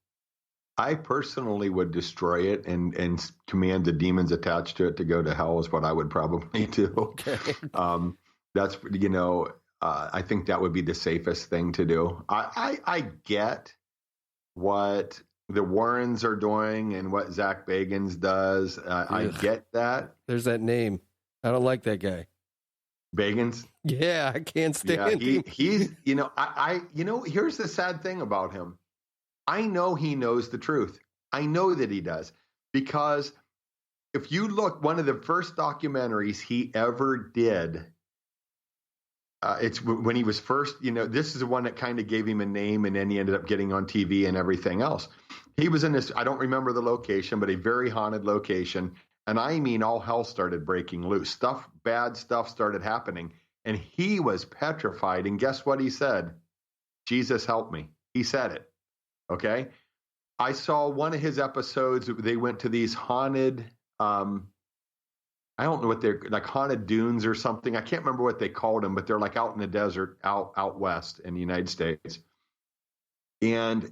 I personally would destroy it and command the demons attached to it to go to hell, is what I would probably do. Okay. That's, I think that would be the safest thing to do. I get what the Warrens are doing and what Zach Bagans does. I get that. There's that name. I don't like that guy. Bagans? Yeah, I can't stand him. He's, here's the sad thing about him. I know he knows the truth. I know that he does, because if you look, one of the first documentaries he ever did, it's when he was first, this is the one that kind of gave him a name, and then he ended up getting on TV and everything else. He was in this, I don't remember the location, but a very haunted location. And I mean, all hell started breaking loose. Bad stuff started happening. And he was petrified. And guess what he said? Jesus, help me. He said it. Okay. I saw one of his episodes. They went to these haunted I don't know what they're like, haunted dunes or something. I can't remember what they called them, but they're like out in the desert, out west in the United States. And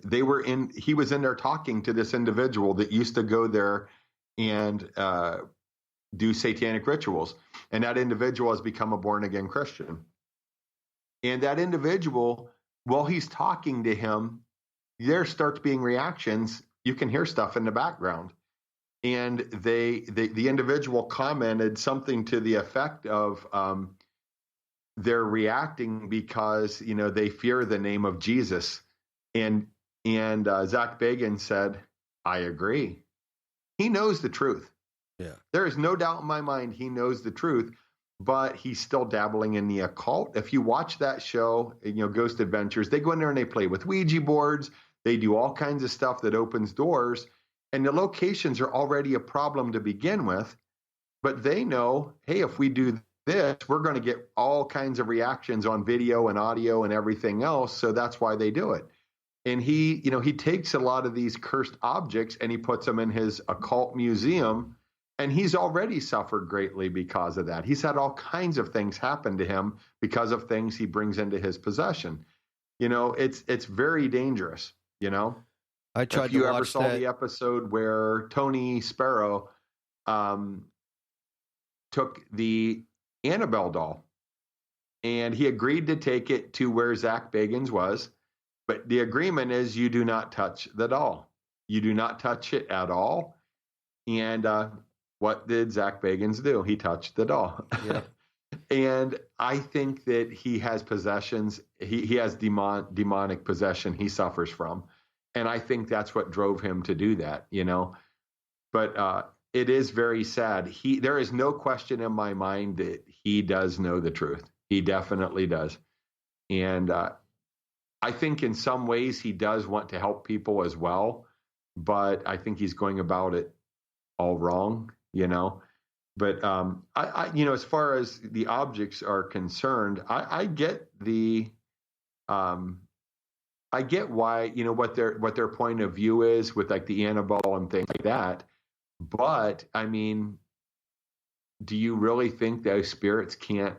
he was in there talking to this individual that used to go there and do satanic rituals. And that individual has become a born again Christian. And that individual, while he's talking to him, there starts being reactions. You can hear stuff in the background. And the individual commented something to the effect of they're reacting because, they fear the name of Jesus. And Zach Bagans said, I agree. He knows the truth. Yeah. There is no doubt in my mind he knows the truth, but he's still dabbling in the occult. If you watch that show, Ghost Adventures, they go in there and they play with Ouija boards. They do all kinds of stuff that opens doors. And the locations are already a problem to begin with. But they know, hey, if we do this, we're going to get all kinds of reactions on video and audio and everything else. So that's why they do it. And he takes a lot of these cursed objects and he puts them in his occult museum. And he's already suffered greatly because of that. He's had all kinds of things happen to him because of things he brings into his possession. It's very dangerous, I tried if you to ever watch saw that. the episode where Tony Sparrow took the Annabelle doll and he agreed to take it to where Zach Bagans was. But the agreement is you do not touch the doll. You do not touch it at all. And what did Zach Bagans do? He touched the doll. Yeah. And I think that he has possessions. He has demonic possession he suffers from. And I think that's what drove him to do that, But it is very sad. There is no question in my mind that he does know the truth. He definitely does. And I think in some ways he does want to help people as well. But I think he's going about it all wrong, But I as far as the objects are concerned, I get the I get why, what their point of view is with like the Annabelle and things like that. But I mean, do you really think those spirits can't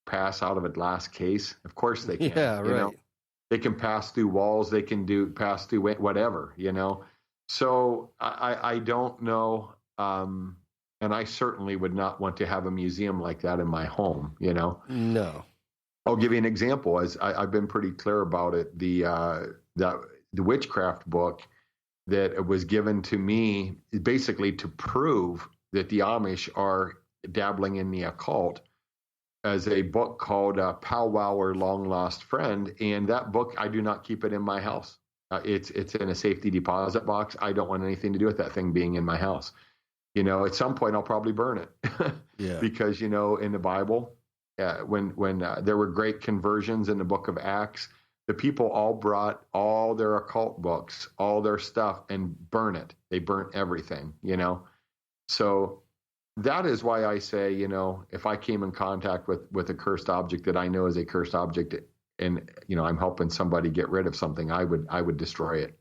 pass out of a glass case? Of course they can. Yeah, right. They can pass through walls. They can pass through whatever, So I don't know. And I certainly would not want to have a museum like that in my home, No. I'll give you an example. As I've been pretty clear about it. The witchcraft book that was given to me is basically to prove that the Amish are dabbling in the occult, as a book called Powwow or Long Lost Friend. And that book, I do not keep it in my house. It's in a safety deposit box. I don't want anything to do with that thing being in my house. At some point I'll probably burn it. Yeah. Because, in the Bible, when there were great conversions in the book of Acts, the people all brought all their occult books, all their stuff, and burn it. They burnt everything, So that is why I say, if I came in contact with a cursed object that I know is a cursed object, and I'm helping somebody get rid of something, I would destroy it.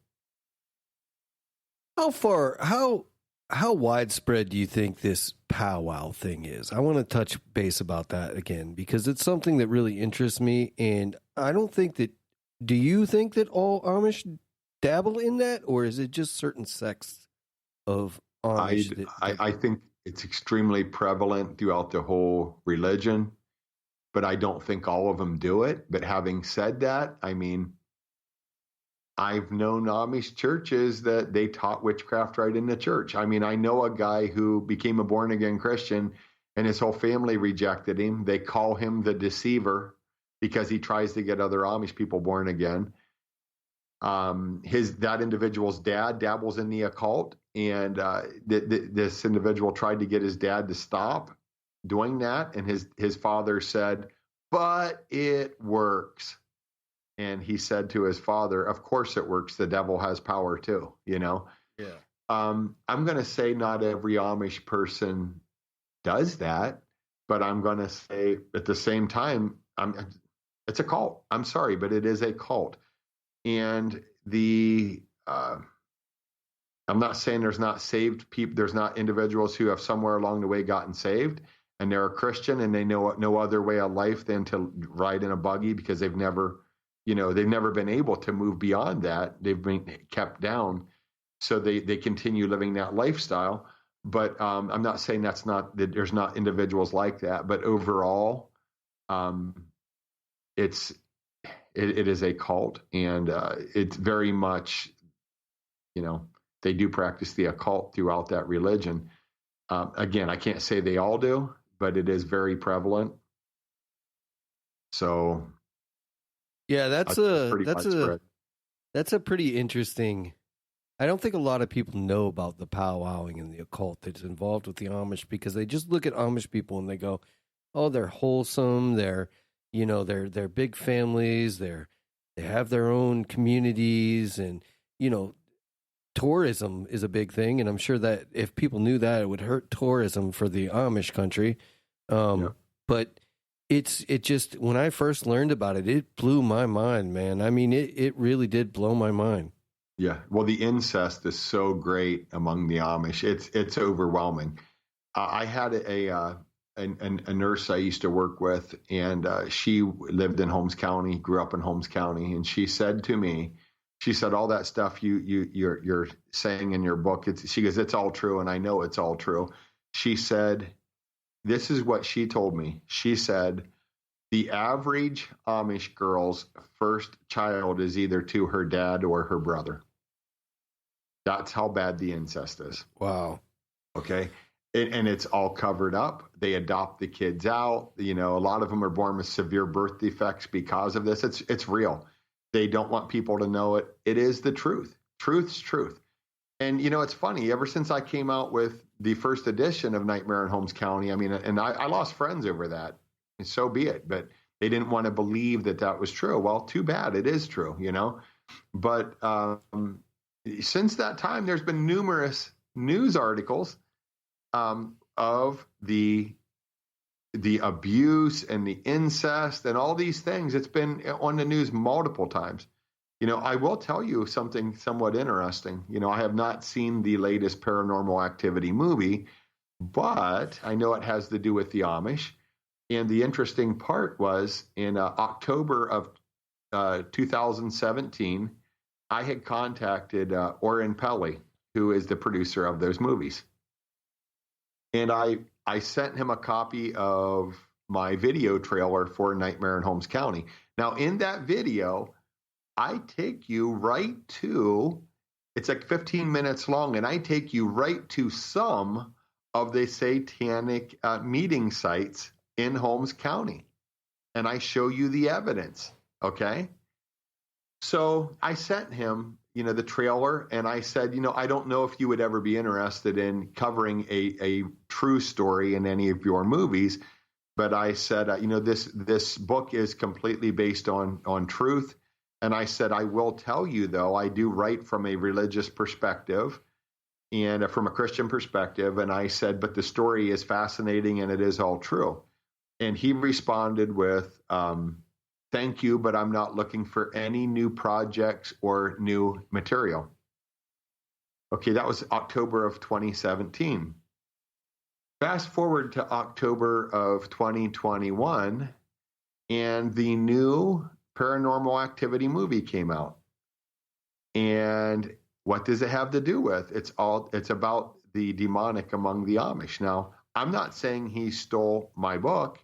How widespread do you think this powwow thing is? I want to touch base about that again, because it's something that really interests me. And I don't think that, do you think that all Amish dabble in that, or is it just certain sects of Amish? I think it's extremely prevalent throughout the whole religion, but I don't think all of them do it. But having said that, I mean, I've known Amish churches that they taught witchcraft right in the church. I mean, I know a guy who became a born-again Christian and his whole family rejected him. They call him the deceiver because he tries to get other Amish people born again. That individual's dad dabbles in the occult, and this individual tried to get his dad to stop doing that, and his father said, "But it works." And he said to his father, "Of course it works. The devil has power too, Yeah. I'm going to say not every Amish person does that, but I'm going to say at the same time, it's a cult. I'm sorry, but it is a cult. And I'm not saying there's not saved people. There's not individuals who have somewhere along the way gotten saved and they're a Christian and they know no other way of life than to ride in a buggy because they've never been able to move beyond that. They've been kept down. So they continue living that lifestyle. But I'm not saying that there's not individuals like that. But overall, it is a cult, and it's very much, they do practice the occult throughout that religion. Again, I can't say they all do, but it is very prevalent. So, yeah, that's a pretty interesting. I don't think a lot of people know about the powwowing and the occult that's involved with the Amish, because they just look at Amish people and they go, "Oh, they're wholesome. They're big families. They have their own communities, and tourism is a big thing." And I'm sure that if people knew that, it would hurt tourism for the Amish country. But it just, when I first learned about it, it blew my mind, man. I mean, it really did blow my mind. Yeah. Well, the incest is so great among the Amish. It's overwhelming. I had a nurse I used to work with, and she lived in Holmes County, grew up in Holmes County. And she said to me, all that stuff you're saying in your book, she goes, it's all true. And I know it's all true. She said, this is what she told me. She said, the average Amish girl's first child is either to her dad or her brother. That's how bad the incest is. Wow. Okay. And it's all covered up. They adopt the kids out. A lot of them are born with severe birth defects because of this. It's real. They don't want people to know it. It is the truth. Truth's truth. And, it's funny. Ever since I came out with the first edition of Nightmare in Holmes County, I lost friends over that. And so be it. But they didn't want to believe that was true. Well, too bad. It is true, But since that time, there's been numerous news articles of the abuse and the incest and all these things. It's been on the news multiple times. I will tell you something somewhat interesting. I have not seen the latest Paranormal Activity movie, but I know it has to do with the Amish. And the interesting part was in October of 2017, I had contacted Oren Peli, who is the producer of those movies. And I sent him a copy of my video trailer for Nightmare in Holmes County. Now, in that video, I take you right to, it's like 15 minutes long, and I take you right to some of the satanic meeting sites in Holmes County. And I show you the evidence, okay? So I sent him, the trailer, and I said, I don't know if you would ever be interested in covering a true story in any of your movies, but I said, this book is completely based on truth. And I said, I will tell you, though, I do write from a religious perspective and from a Christian perspective. And I said, but the story is fascinating and it is all true. And he responded with, thank you, but I'm not looking for any new projects or new material. Okay, that was October of 2017. Fast forward to October of 2021, and the new Paranormal Activity movie came out. And what does it have to do with? It's about the demonic among the Amish. Now, I'm not saying he stole my book.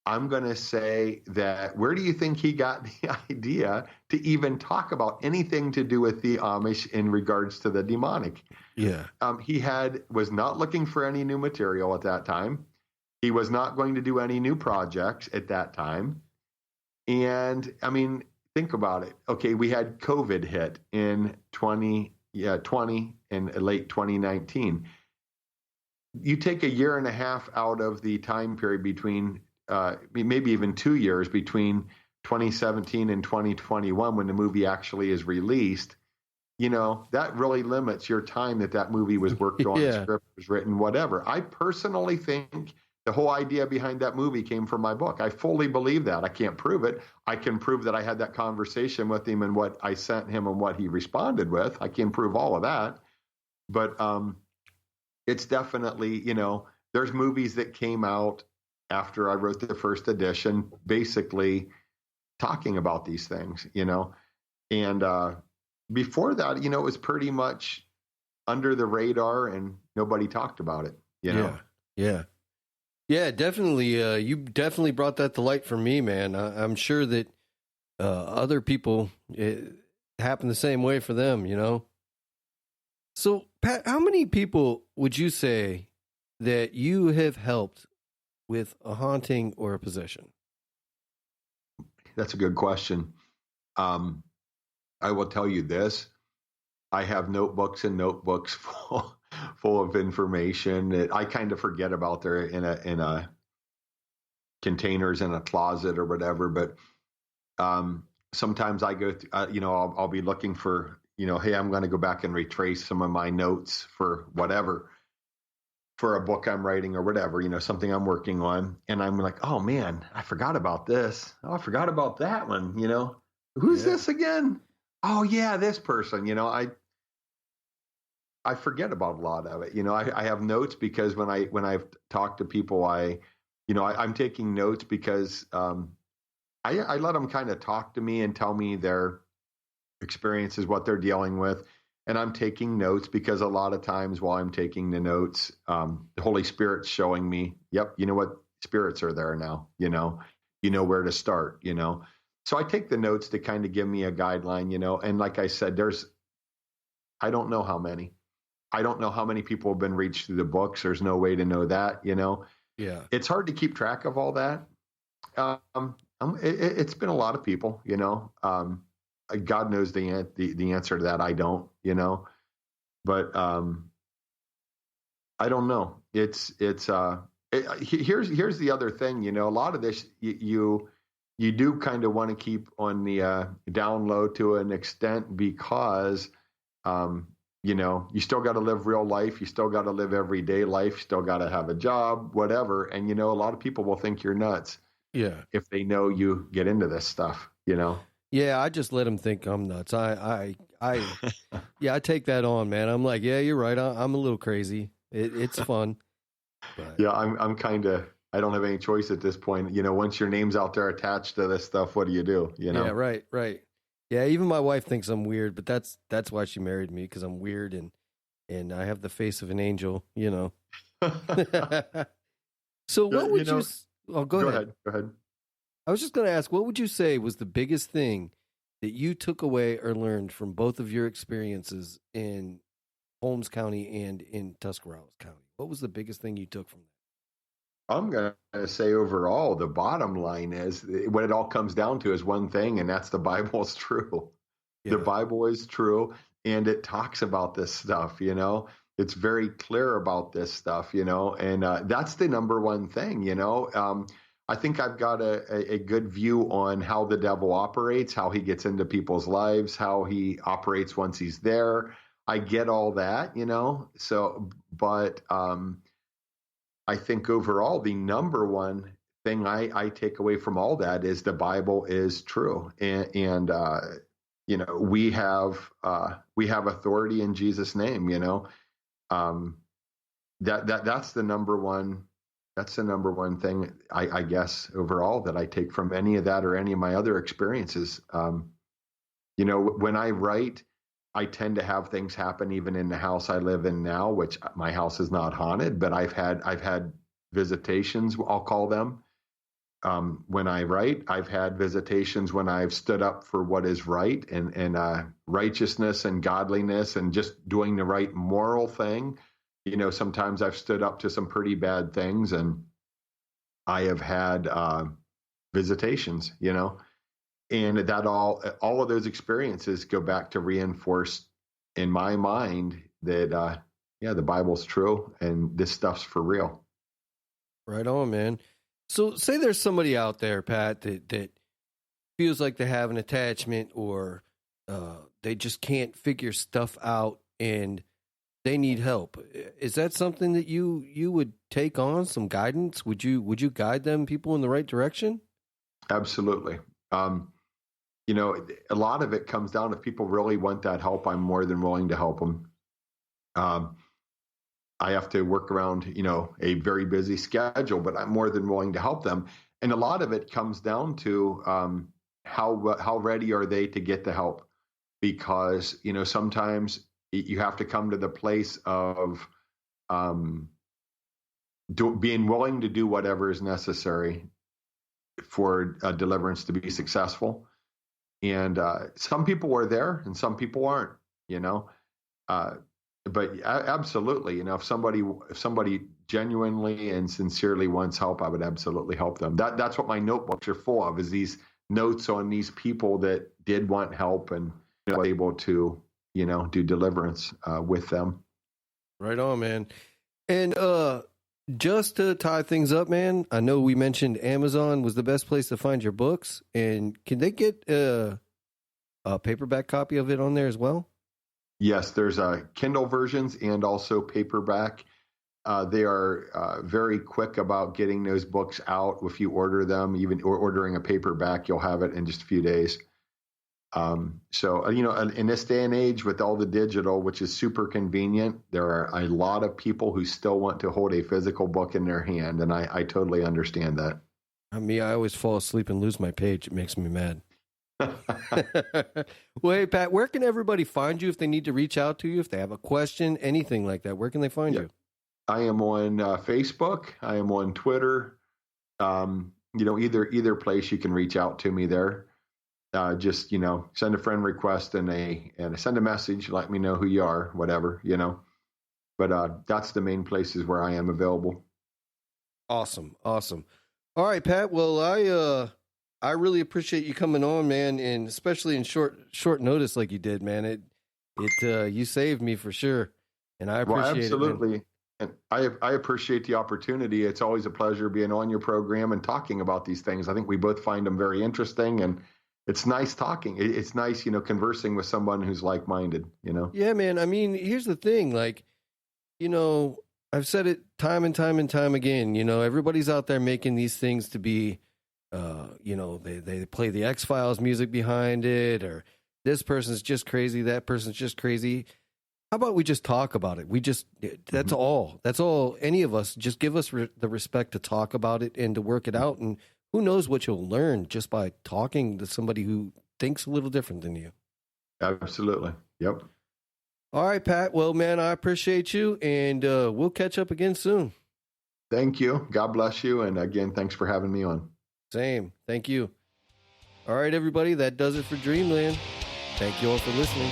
I'm going to say that where do you think he got the idea to even talk about anything to do with the Amish in regards to the demonic? Yeah. He was not looking for any new material at that time. He was not going to do any new projects at that time. And think about it. Okay, we had COVID hit in 2020 and late 2019. You take a year and a half out of the time period between maybe even 2 years between 2017 and 2021 when the movie actually is released, that really limits your time that movie was worked on, the script was written, whatever. I personally think the whole idea behind that movie came from my book. I fully believe that. I can't prove it. I can prove that I had that conversation with him and what I sent him and what he responded with. I can prove all of that. But it's definitely, there's movies that came out after I wrote the first edition, basically talking about these things, and before that, it was pretty much under the radar and nobody talked about it, Yeah, definitely. You definitely brought that to light for me, man. I'm sure that other people, it happened the same way for them, So, Pat, how many people would you say that you have helped with a haunting or a possession? That's a good question. I will tell you this. I have notebooks and notebooks full of information that I kind of forget about there in a containers in a closet or whatever. But sometimes I go through, I'll be looking for, hey, I'm going to go back and retrace some of my notes for whatever, for a book I'm writing or whatever, something I'm working on. And I'm like, oh man, I forgot about this. Oh, I forgot about that one. Who's this again? Oh yeah, this person. I forget about a lot of it. I have notes because when I've talked to people, I'm taking notes because I let them kind of talk to me and tell me their experiences, what they're dealing with. And I'm taking notes because a lot of times while I'm taking the notes, the Holy Spirit's showing me, yep, you know what, spirits are there now, you know where to start, So I take the notes to kind of give me a guideline, and like I said, I don't know how many. I don't know how many people have been reached through the books. There's no way to know that, Yeah. It's hard to keep track of all that. It's been a lot of people, God knows the answer to that. I don't, but I don't know. Here's the other thing, a lot of this you do kind of want to keep on the down low to an extent because you still got to live real life. You still got to live everyday life. Still got to have a job, whatever. And, a lot of people will think you're nuts. Yeah. If they know you get into this stuff, Yeah, I just let them think I'm nuts. I take that on, man. I'm like, yeah, you're right. I'm a little crazy. It's fun. But. Yeah, I'm kind of, I don't have any choice at this point. Once your name's out there attached to this stuff, what do you do? Yeah, right. Yeah, even my wife thinks I'm weird, but that's why she married me, because I'm weird and I have the face of an angel, So what would you? Oh, go ahead. Go ahead. I was just going to ask, what would you say was the biggest thing that you took away or learned from both of your experiences in Holmes County and in Tuscarawas County? What was the biggest thing you took from that? I'm going to say overall, the bottom line is what it all comes down to is one thing, and that's the Bible is true. Yeah. The Bible is true, and it talks about this stuff, It's very clear about this stuff, and that's the number one thing, I think I've got a good view on how the devil operates, how he gets into people's lives, how he operates once he's there. I get all that, So, but I think overall, the number one thing I take away from all that is the Bible is true, and we have authority in Jesus' name. That's the number one. That's the number one thing, I guess, overall that I take from any of that or any of my other experiences. When I write, I tend to have things happen even in the house I live in now, which my house is not haunted, but I've had visitations, I'll call them. When I write, I've had visitations when I've stood up for what is right and righteousness and godliness and just doing the right moral thing. Sometimes I've stood up to some pretty bad things, and I have had visitations, and that all of those experiences go back to reinforce in my mind that, the Bible's true and this stuff's for real. Right on, man. So say there's somebody out there, Pat, that feels like they have an attachment or they just can't figure stuff out and they need help. Is that something that you would take on, some guidance? Would you guide people in the right direction? Absolutely. A lot of it comes down if people really want that help, I'm more than willing to help them. I have to work around, a very busy schedule, but I'm more than willing to help them. And a lot of it comes down to how ready are they to get the help? Because, sometimes you have to come to the place of being willing to do whatever is necessary for a deliverance to be successful. And some people are there and some people aren't, but absolutely, if somebody genuinely and sincerely wants help, I would absolutely help them. That's what my notebooks are full of, is these notes on these people that did want help and were able to, do deliverance with them. Right on, man. And just to tie things up, man, I know we mentioned Amazon was the best place to find your books. And can they get a paperback copy of it on there as well? Yes, there's Kindle versions and also paperback. They are very quick about getting those books out. If you order them, or ordering a paperback, you'll have it in just a few days. So, in this day and age with all the digital, which is super convenient, there are a lot of people who still want to hold a physical book in their hand. And I totally understand that. I always fall asleep and lose my page. It makes me mad. Well, hey, Pat, where can everybody find you if they need to reach out to you, if they have a question, anything like that? Where can they find you? I am on Facebook. I am on Twitter. Either place you can reach out to me there. Just, send a friend request and send a message. Let me know who you are, whatever, But that's the main places where I am available. Awesome. All right, Pat. Well, I really appreciate you coming on, man, and especially in short notice like you did, man. You saved me for sure, and I appreciate it. Absolutely. And I appreciate the opportunity. It's always a pleasure being on your program and talking about these things. I think we both find them very interesting, and it's nice talking. It's nice, conversing with someone who's like-minded, Yeah, man. I mean, here's the thing. Like, I've said it time and time and time again, everybody's out there making these things to be, they play the X-Files music behind it, or this person's just crazy, that person's just crazy. How about we just talk about it? That's all. That's all. Any of us, just give us the respect to talk about it and to work it out. And who knows what you'll learn just by talking to somebody who thinks a little different than you. Absolutely. Yep. All right, Pat. Well, man, I appreciate you, and we'll catch up again soon. Thank you. God bless you. And again, thanks for having me on. Same. Thank you. All right, everybody. That does it for Dreamland. Thank you all for listening.